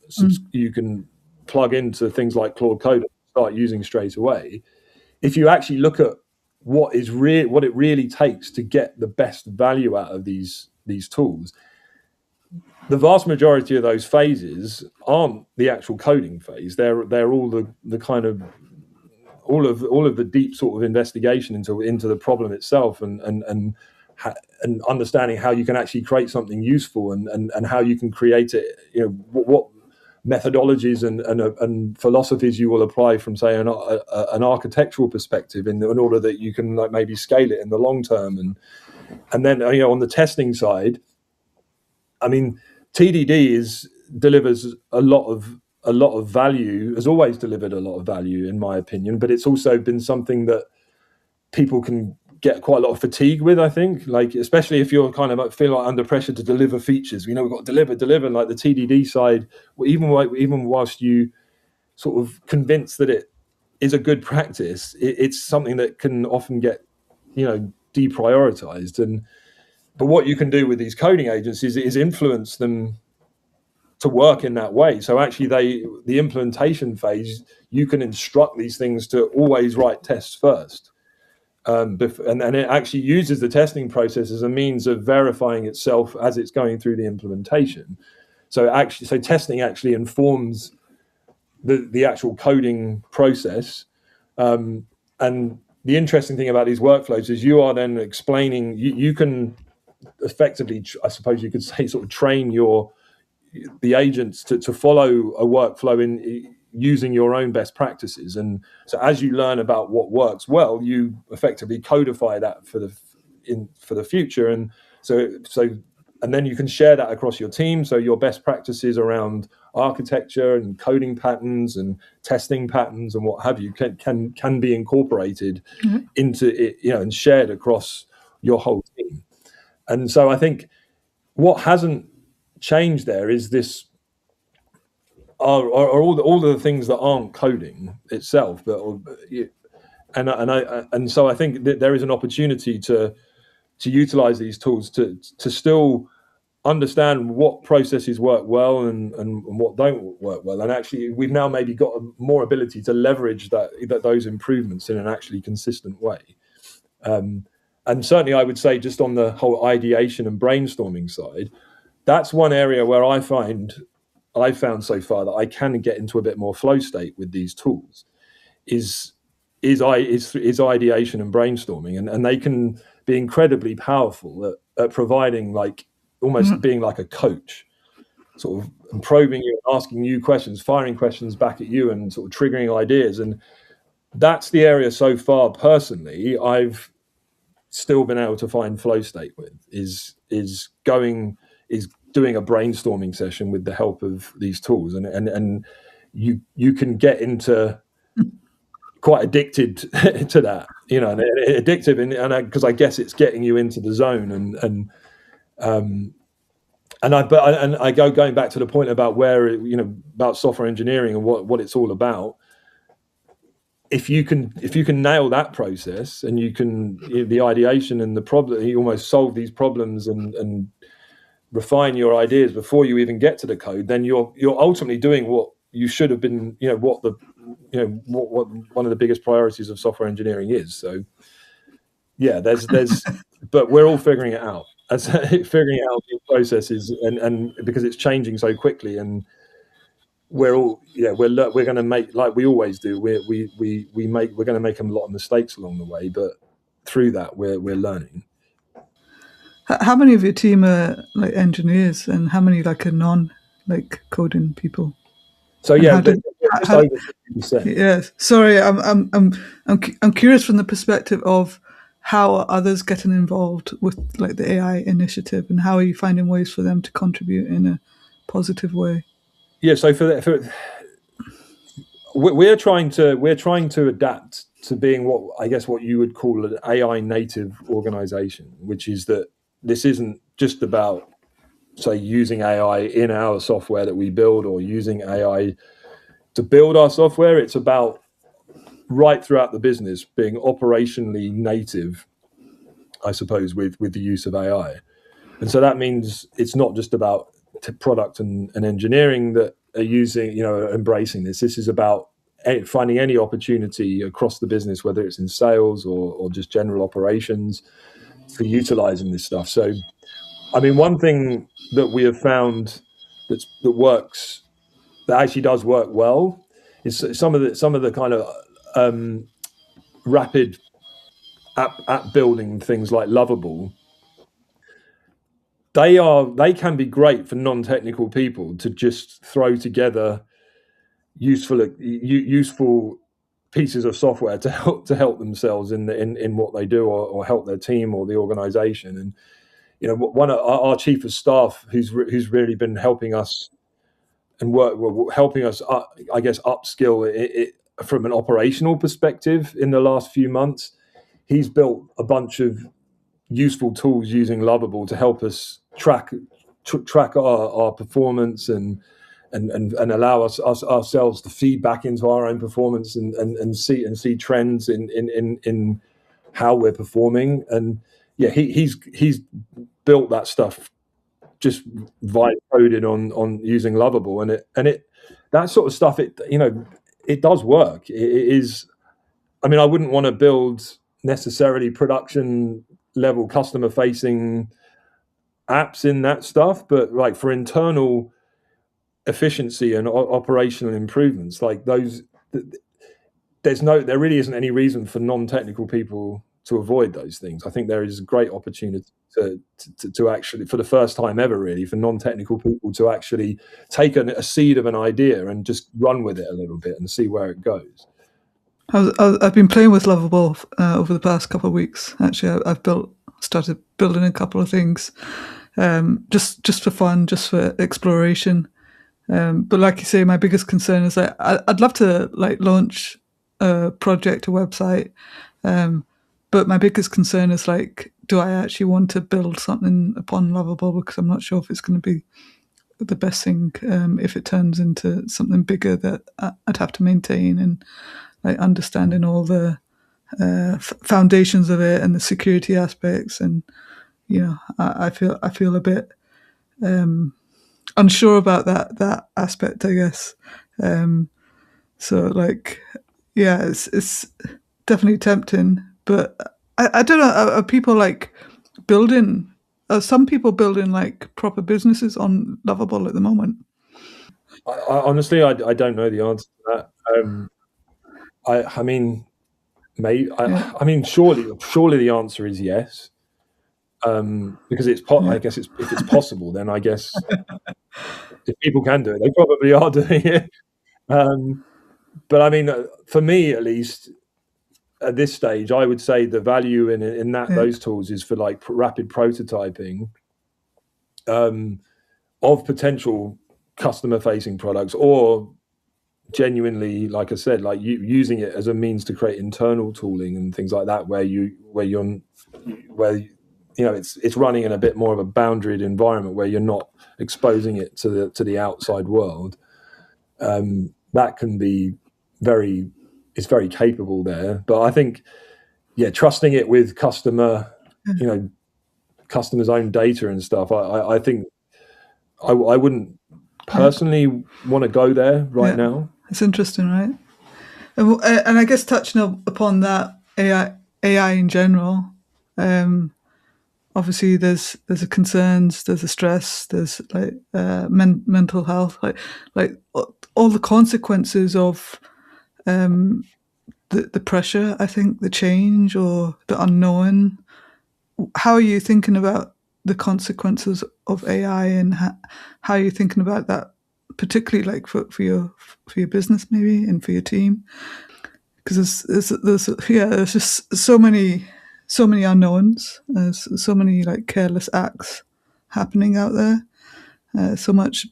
plug into things like Claude Code and start using straight away. If you actually look at what it really takes to get the best value out of these tools, the vast majority of those phases aren't the actual coding phase. They're all the kind of all of the deep sort of investigation into the problem itself, and and understanding how you can actually create something useful and how you can create it, what methodologies and philosophies you will apply from, say, an architectural perspective in order that you can maybe scale it in the long term. And then on the testing side, I mean, TDD delivers a lot of value, has always delivered a lot of value in my opinion, but it's also been something that people can get quite a lot of fatigue with, I think, especially if you're kind of feel under pressure to deliver features. We've got to deliver like the TDD side, even whilst you sort of convinced that it is a good practice, it's something that can often get deprioritized. But what you can do with these coding agents is influence them to work in that way. So actually the implementation phase, you can instruct these things to always write tests first. And it actually uses the testing process as a means of verifying itself as it's going through the implementation. So testing actually informs the actual coding process. And the interesting thing about these workflows is you are then explaining, you can effectively, I suppose you could say, sort of train the agents to follow a workflow in using your own best practices. And so as you learn about what works well, you effectively codify that for the future. And and then you can share that across your team. So your best practices around architecture and coding patterns and testing patterns and what have you can be incorporated into it, and shared across your whole team. And so I think what hasn't changed there is this are all the things that aren't coding itself, and so I think that there is an opportunity to utilize these tools to still understand what processes work well and what don't work well. And actually, we've now maybe got more ability to leverage those improvements in an actually consistent way. And certainly, I would say, just on the whole ideation and brainstorming side, that's one area where I've found so far that I can get into a bit more flow state with these tools. Is ideation and brainstorming, and they can be incredibly powerful at providing almost being like a coach, sort of probing you, asking you questions, firing questions back at you, and sort of triggering ideas. And that's the area so far, personally, I've still been able to find flow state with is doing a brainstorming session with the help of these tools, and you can get into quite addicted to that, addictive, and because I guess it's getting you into the zone, and I going back to the point about where about software engineering and what it's all about. If you can nail that process, and you can the ideation and the problem, you almost solve these problems and refine your ideas before you even get to the code, then you're ultimately doing what you should have been, what one of the biggest priorities of software engineering is. So yeah, there's but we're all figuring it out, figuring out the processes, and because it's changing so quickly, and we're going to make, like we always do, we're going to make a lot of mistakes along the way, but through that we're learning. How many of your team are engineers, and how many are non coding people? So yeah, just over 50%. Yes. Sorry, I'm curious from the perspective of how are others getting involved with the AI initiative, and how are you finding ways for them to contribute in a positive way? Yeah. So we're trying to adapt to being what you would call an AI native organization, which is that this isn't just about, say, using AI in our software that we build, or using AI to build our software. It's about right throughout the business being operationally native, I suppose, with the use of AI. And so that means it's not just about product and engineering that are using, embracing this. This is about finding any opportunity across the business, whether it's in sales or just general operations, for utilizing this stuff. So, I mean, one thing that we have found that actually does work well is some of the kind of rapid app building things like Lovable. they can be great for non-technical people to just throw together useful pieces of software to help themselves in what they do, or help their team or the organization. And one of our chief of staff, who's really been helping us and helping us, I guess, upskill it from an operational perspective in the last few months. He's built a bunch of useful tools using Lovable to help us track our performance and allow us ourselves to feed back into our own performance and see trends in how we're performing. And yeah, he's built that stuff just vibe coded on using Lovable, and it that sort of stuff, it does work. It is. I mean, I wouldn't want to build necessarily production level customer facing apps in that stuff, but like for internal efficiency and operational improvements, like those, there really isn't any reason for non-technical people to avoid those things. I think there is a great opportunity to actually, for the first time ever, really, for non-technical people to actually take a seed of an idea and just run with it a little bit and see where it goes. I've been playing with Lovable over the past couple of weeks. Actually, I've started building a couple of things, just for fun, just for exploration. But like you say, my biggest concern is that I'd love to launch a project, a website, but my biggest concern is do I actually want to build something upon Lovable, because I'm not sure if it's going to be the best thing if it turns into something bigger that I'd have to maintain, and understanding all the foundations of it and the security aspects. And I feel a bit unsure about that aspect, I guess. So yeah, it's definitely tempting, but I don't know. Are people building? Are some people building proper businesses on Lovable at the moment? Honestly, I don't know the answer to that. I mean, maybe. Yeah. I mean, surely the answer is yes. Because I guess if it's possible, then I guess if people can do it, they probably are doing it. But I mean, for me at least, at this stage, I would say the value in those tools is for rapid prototyping of potential customer-facing products, or genuinely, like I said, using it as a means to create internal tooling and things like that, where it's running in a bit more of a boundaried environment where you're not exposing it to the outside world. That can be it's very capable there. But I think, trusting it with customers' own data and stuff, I think I wouldn't personally want to go there right now. It's interesting, right? And I guess touching upon that, AI in general, obviously there's the concerns, there's the stress, there's mental health, like all the consequences of the pressure, I think, the change or the unknown. How are you thinking about the consequences of AI, and how are you thinking about that, particularly for your business maybe, and for your team? Because there's just so many unknowns. There's so many careless acts happening out there. So much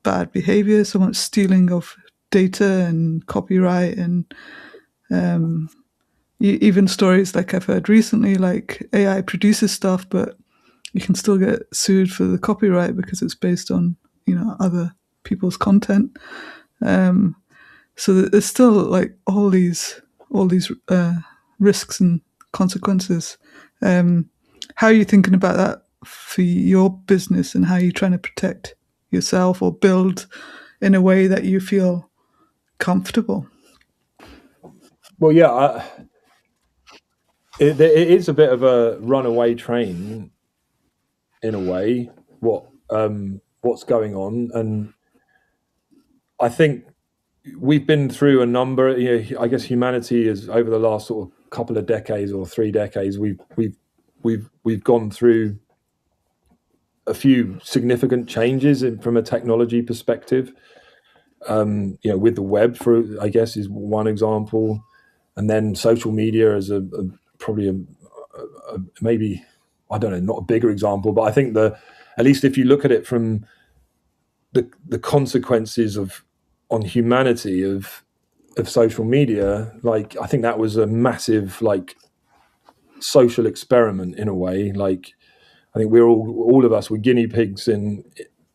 bad behavior, so much stealing of data and copyright, and even stories I've heard recently, AI produces stuff, but you can still get sued for the copyright because it's based on other people's content. So there's still all these risks and consequences. How are you thinking about that for your business, and how are you trying to protect yourself or build in a way that you feel comfortable? Well, yeah, it is a bit of a runaway train in a way. What's going on, and I think we've been through a number. I guess humanity is, over the last sort of couple of decades or 3 decades, we've gone through a few significant changes from a technology perspective. With the web, I guess, is one example, and then social media as probably maybe, I don't know, not a bigger example, but I think at least if you look at it from the consequences on humanity of social media, like, I think that was a massive, like, social experiment in a way. Like, I think all of us were guinea pigs in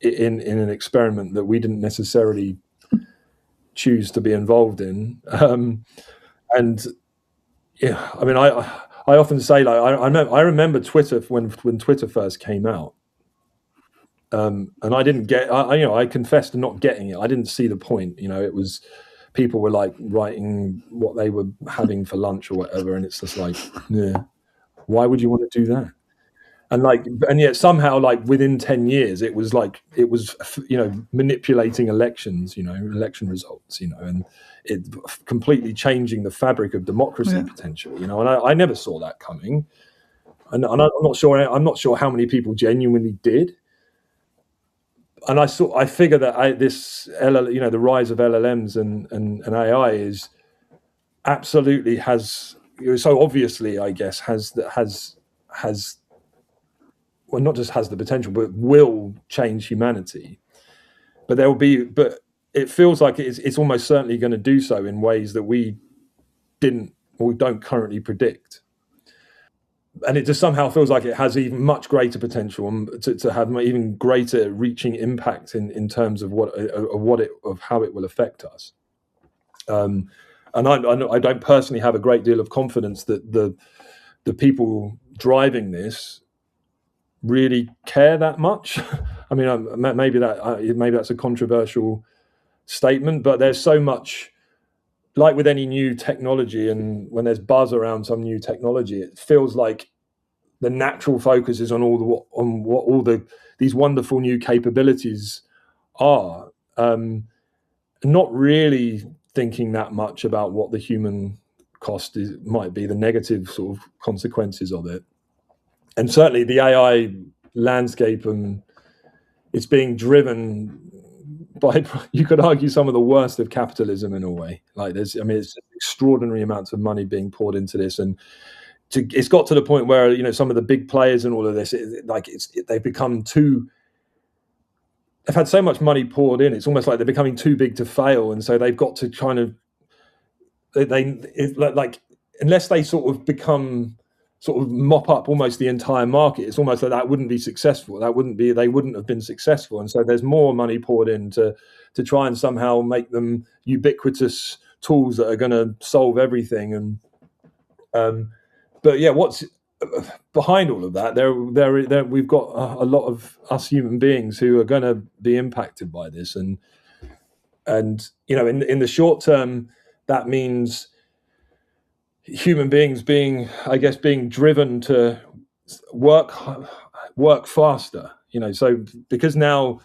an experiment that we didn't necessarily choose to be involved in. And yeah, I mean, I often say, like, I remember Twitter when Twitter first came out. And I didn't get, I confess to not getting it. I didn't see the point. It was, people were like writing what they were having for lunch or whatever, and it's just like, yeah, why would you want to do that? And yet somehow, like, within 10 years, it was manipulating elections, election results, and it completely changing the fabric of democracy potentially, and I never saw that coming, and I'm not sure how many people genuinely did. And I figure that the rise of LLMs and AI is absolutely so obviously, I guess, has well, not just has the potential, but will change humanity. But it feels like it's almost certainly going to do so in ways that we don't currently predict. And it just somehow feels like it has even much greater potential to have even greater reaching impact in terms of how it will affect us. And I don't personally have a great deal of confidence that the people driving this really care that much. I mean, maybe that's a controversial statement, but there's so much, like with any new technology, and when there's buzz around some new technology, it feels like the natural focus is on what all these wonderful new capabilities are, not really thinking that much about what the human cost might be, the negative sort of consequences of it. And certainly the AI landscape, and it's being driven by, you could argue, some of the worst of capitalism in a way. Like, it's extraordinary amounts of money being poured into this, and it's got to the point where some of the big players and all of this, they've become they've had so much money poured in, it's almost like they're becoming too big to fail, and so they've got to kind of unless they sort of mop up almost the entire market, it's almost like that wouldn't be successful. They wouldn't have been successful. And so there's more money poured in to try and somehow make them ubiquitous tools that are going to solve everything. But yeah, what's behind all of that? There we've got a lot of us human beings who are going to be impacted by this, and in the short term, that means human beings being driven to work faster. So because now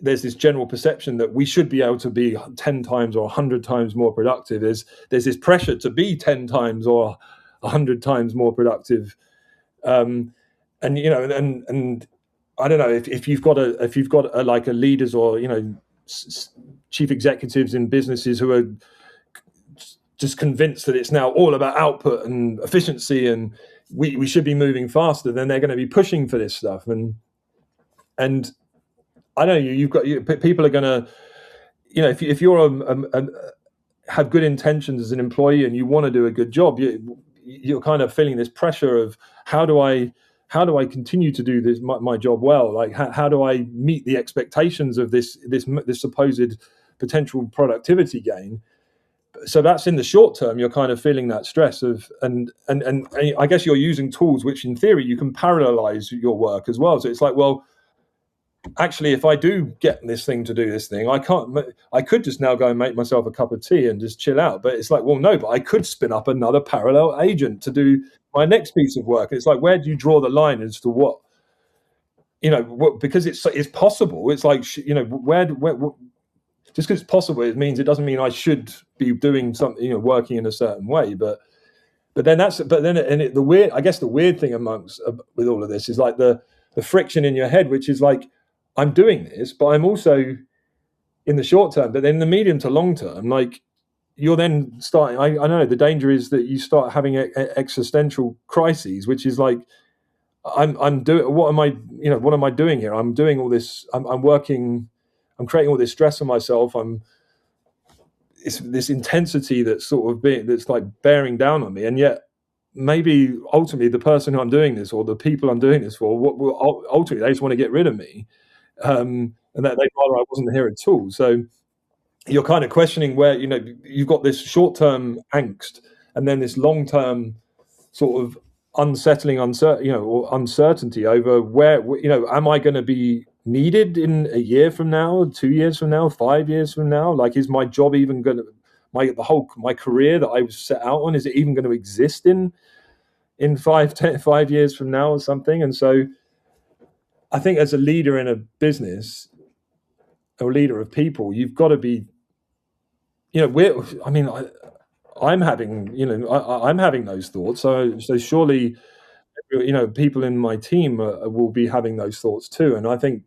there's this general perception that we should be able to be 10 times or 100 times more productive. There's this pressure to be 10 times or 100 times more productive. And I don't know if you've got a leaders or chief executives in businesses who are just convinced that it's now all about output and efficiency, and we should be moving faster, then they're going to be pushing for this stuff. And I know people are going to, if you're have good intentions as an employee and you want to do a good job, you're kind of feeling this pressure of how do I continue to do this my job well? Like, how do I meet the expectations of this supposed potential productivity gain? So that's in the short term. You're kind of feeling that stress of, and I guess you're using tools which, in theory, you can parallelize your work as well. So it's like, well, actually, if I do get this thing to do this thing, I could just now go and make myself a cup of tea and just chill out. But it's like, well, no, but I could spin up another parallel agent to do my next piece of work. It's like, where do you draw the line as to what, because it's possible. It's like, where just because it's possible, it doesn't mean I should be doing something, working in a certain way. But then the weird thing with all of this is like the friction in your head, which is like, I'm doing this, but I'm also in the short term, but then in the medium to long term, like you're then starting. I know the danger is that you start having existential crises, which is like, I'm doing, what am I, what am I doing here? I'm doing all this. I'm working. I'm creating all this stress on myself. It's this intensity that's sort of that's like bearing down on me, and yet maybe ultimately the person who I'm doing this, or the people I'm doing this for, what will ultimately they just want to get rid of me, and that they'd rather I wasn't here at all. So you're kind of questioning where you've got this short-term angst, and then this long-term sort of unsettling or uncertainty over where am I going to be needed in a year from now, 2 years from now, 5 years from now? Like, is my job even going to my career that I was set out on, is it even going to exist in 5 years from now or something? And so I think as a leader in a business, or leader of people, you've got to be, I'm having, I'm having those thoughts. So surely, people in my team will be having those thoughts too. And I think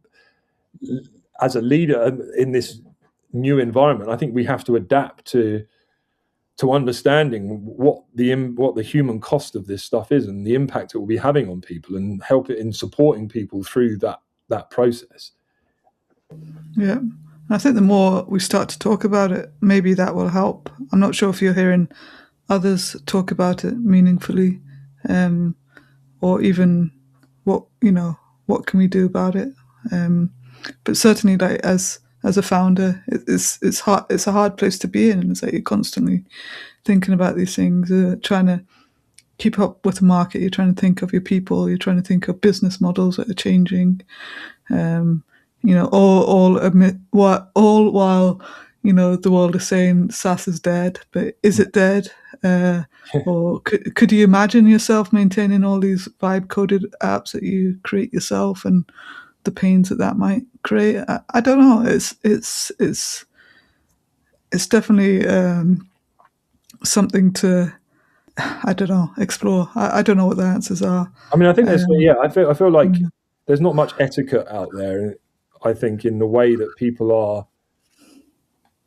as a leader in this new environment, I think we have to adapt to understanding what the human cost of this stuff is, and the impact it will be having on people, and help it in supporting people through that process. Yeah. I think the more we start to talk about it, maybe that will help. I'm not sure if you're hearing others talk about it meaningfully, or even what can we do about it. But certainly, like as a founder, it's hard. It's a hard place to be in, and it's like you're constantly thinking about these things, trying to keep up with the market. You're trying to think of your people. You're trying to think of business models that are changing. All while the world is saying SaaS is dead, but is it dead? Or could you imagine yourself maintaining all these vibe coded apps that you create yourself, and the pains that might create? I don't know. It's definitely something to, I don't know, explore. I don't know what the answers are. I mean, I think I feel like there's not much etiquette out there, I think, in the way that people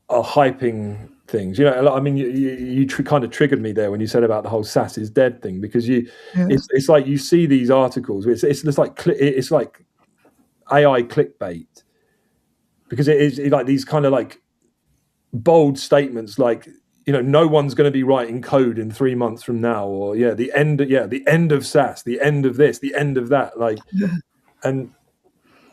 are hyping things. I mean, you kind of triggered me there when you said about the whole SaaS is dead thing, because it's like you see these articles. It's like AI clickbait, because it is like these kind of like bold statements, like no one's going to be writing code in 3 months from now, or the end of SaaS, the end of this, the end of that, like. And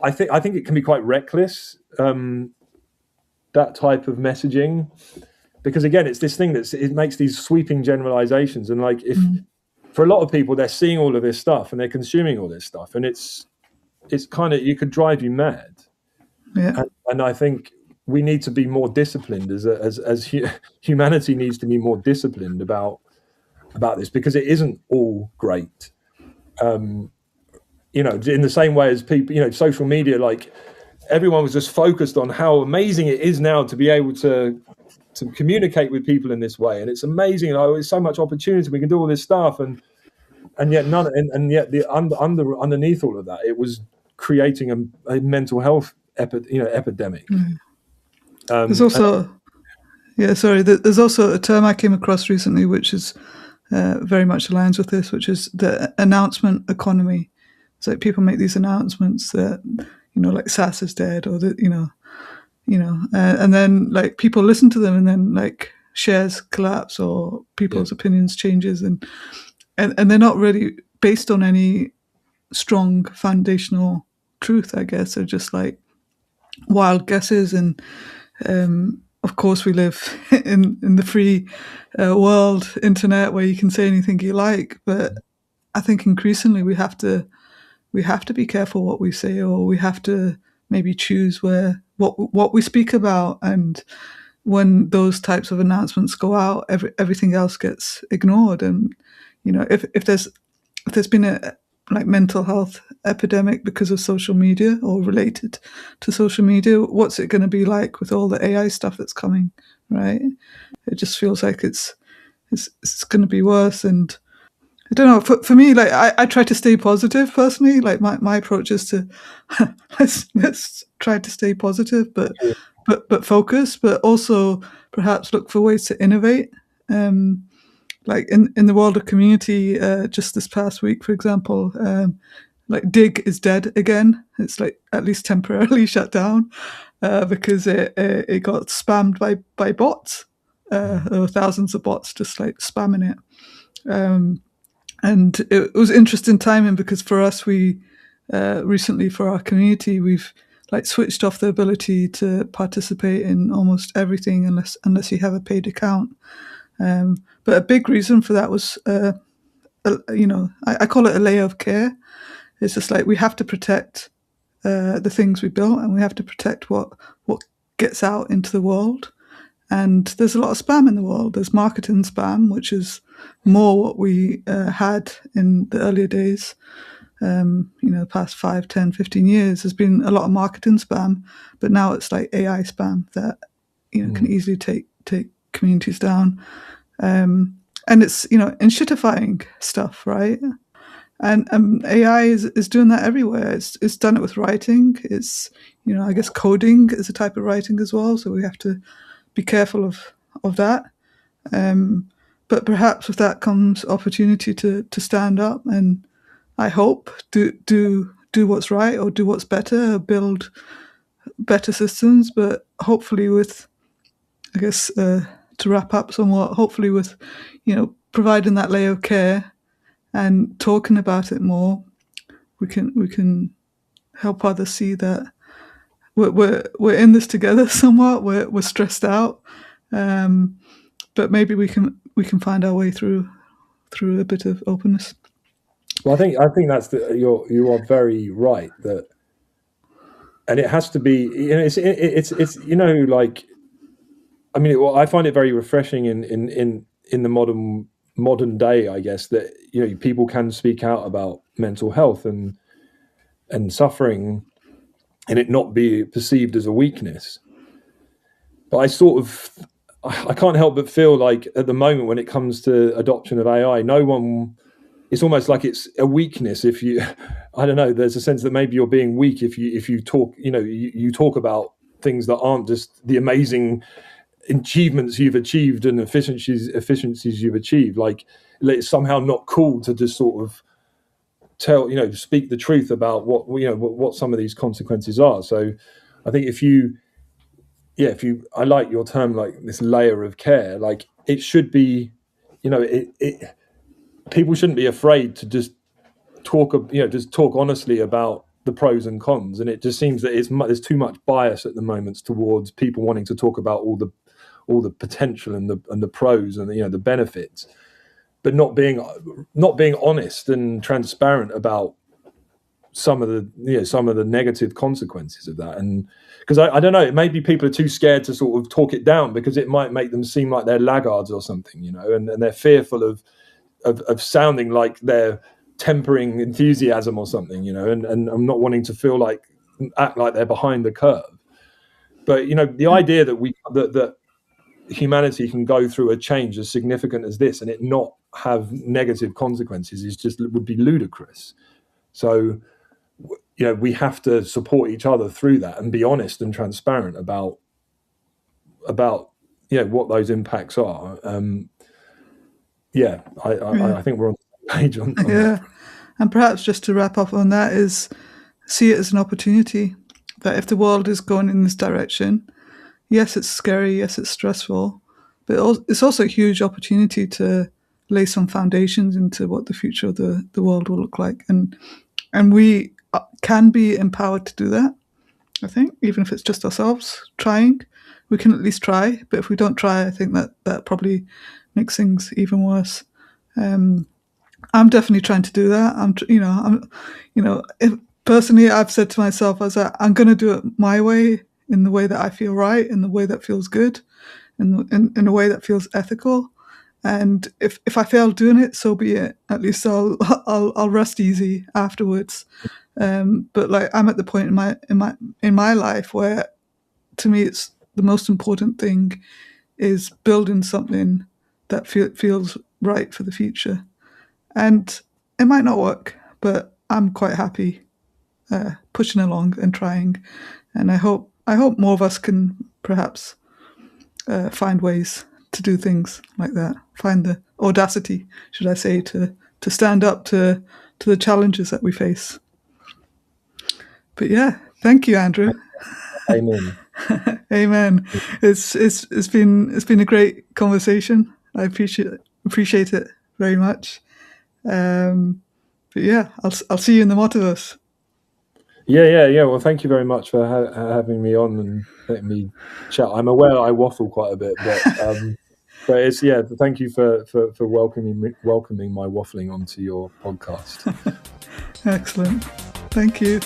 I think it can be quite reckless, that type of messaging, because again, it's this thing it makes these sweeping generalizations, and like if for a lot of people, they're seeing all of this stuff and they're consuming all this stuff, and it's kind of, you could drive you mad. And I think we need to be more disciplined as humanity needs to be more disciplined about this, because it isn't all great. In the same way as people, social media, like everyone was just focused on how amazing it is now to be able to communicate with people in this way, and it's amazing. There's so much opportunity. We can do all this stuff, and yet yet the underneath all of that, it was creating a mental health epidemic. There's also, there's also a term I came across recently, which is very much aligns with this, which is the announcement economy. It's like people make these announcements that, like SaaS is dead, or that, and then like people listen to them, and then like shares collapse, or people's opinions changes, and they're not really based on any strong foundational truth, I guess. They're just like wild guesses. And of course we live in the free world internet, where you can say anything you like, but I think increasingly we have to be careful what we say, or we have to maybe choose what we speak about. And when those types of announcements go out, everything else gets ignored. And if there's been a like mental health epidemic because of social media, or related to social media, what's it going to be like with all the AI stuff that's coming, right? It just feels like it's going to be worse. And don't know. For me, like I try to stay positive personally. Like my approach is to let's try to stay positive, but focus, but also perhaps look for ways to innovate. Like in the world of community, just this past week, for example, like Dig is dead again. It's like at least temporarily shut down because it got spammed by bots. There were thousands of bots just like spamming it. And it was interesting timing because for us, we recently for our community, we've like switched off the ability to participate in almost everything unless you have a paid account. But a big reason for that was, I call it a layer of care. It's just like we have to protect the things we built, and we have to protect what gets out into the world. And there's a lot of spam in the world. There's marketing spam, which is more what we had in the earlier days. The past 5, 10, 15 years, there's been a lot of marketing spam, but now it's like AI spam that can easily take communities down. And it's enshittifying stuff, right? And AI is doing that everywhere. It's done it with writing. It's I guess coding is a type of writing as well. So we have to be careful of that. But perhaps with that comes opportunity to stand up and I hope do what's right or do what's better, or build better systems. But hopefully with, I guess, to wrap up somewhat, hopefully with, providing that layer of care and talking about it more, we can help others see that we're in this together somewhat. We're stressed out, but maybe we can find our way through a bit of openness. Well, I think that's you are very right that, and it has to be. It's like, I mean, I find it very refreshing in the modern day, I guess, that people can speak out about mental health and suffering, and it not be perceived as a weakness. But I can't help but feel like at the moment when it comes to adoption of AI, it's almost like it's a weakness if you, I don't know, there's a sense that maybe you're being weak if you talk, you talk about things that aren't just the amazing achievements you've achieved and efficiencies you've achieved. Like, it's somehow not cool to just sort of speak the truth about what some of these consequences are. So I think I like your term, like this layer of care, like it should be, people shouldn't be afraid to just talk honestly about the pros and cons. And it just seems that there's too much bias at the moment towards people wanting to talk about all the potential and the pros and the benefits, but not being honest and transparent about some of the negative consequences of that. And because I don't know, maybe people are too scared to sort of talk it down because it might make them seem like they're laggards or something, and they're fearful of sounding like they're tempering enthusiasm or something, and I'm not wanting to act like they're behind the curve. But the idea that humanity can go through a change as significant as this and it not have negative consequences would be ludicrous. So we have to support each other through that and be honest and transparent about what those impacts are. I think we're on the page on that. And perhaps just to wrap up on that is see it as an opportunity that if the world is going in this direction, yes, it's scary, yes, it's stressful, but it's also a huge opportunity to lay some foundations into what the future of the world will look like. And we can be empowered to do that, I think, even if it's just ourselves trying. We can at least try, but if we don't try, I think that probably makes things even worse. I'm definitely trying to do that. Personally, I've said to myself, I'm going to do it my way, in the way that I feel right, in the way that feels good, in a way that feels ethical. And if I fail doing it, so be it. At least I'll rest easy afterwards. But like I'm at the point in my life where, to me, it's the most important thing is building something that feels right for the future. And it might not work, but I'm quite happy pushing along and trying. And I hope more of us can perhaps find ways to do things like that. Find the audacity, should I say, to stand up to the challenges that we face. But yeah, thank you, Andrew. Amen. Amen. It's been a great conversation. I appreciate it very much. But yeah, I'll see you in the MoTaverse. Yeah. Well, thank you very much for having me on and letting me chat. I'm aware I waffle quite a bit, but it's Thank you for welcoming my waffling onto your podcast. Excellent. Thank you.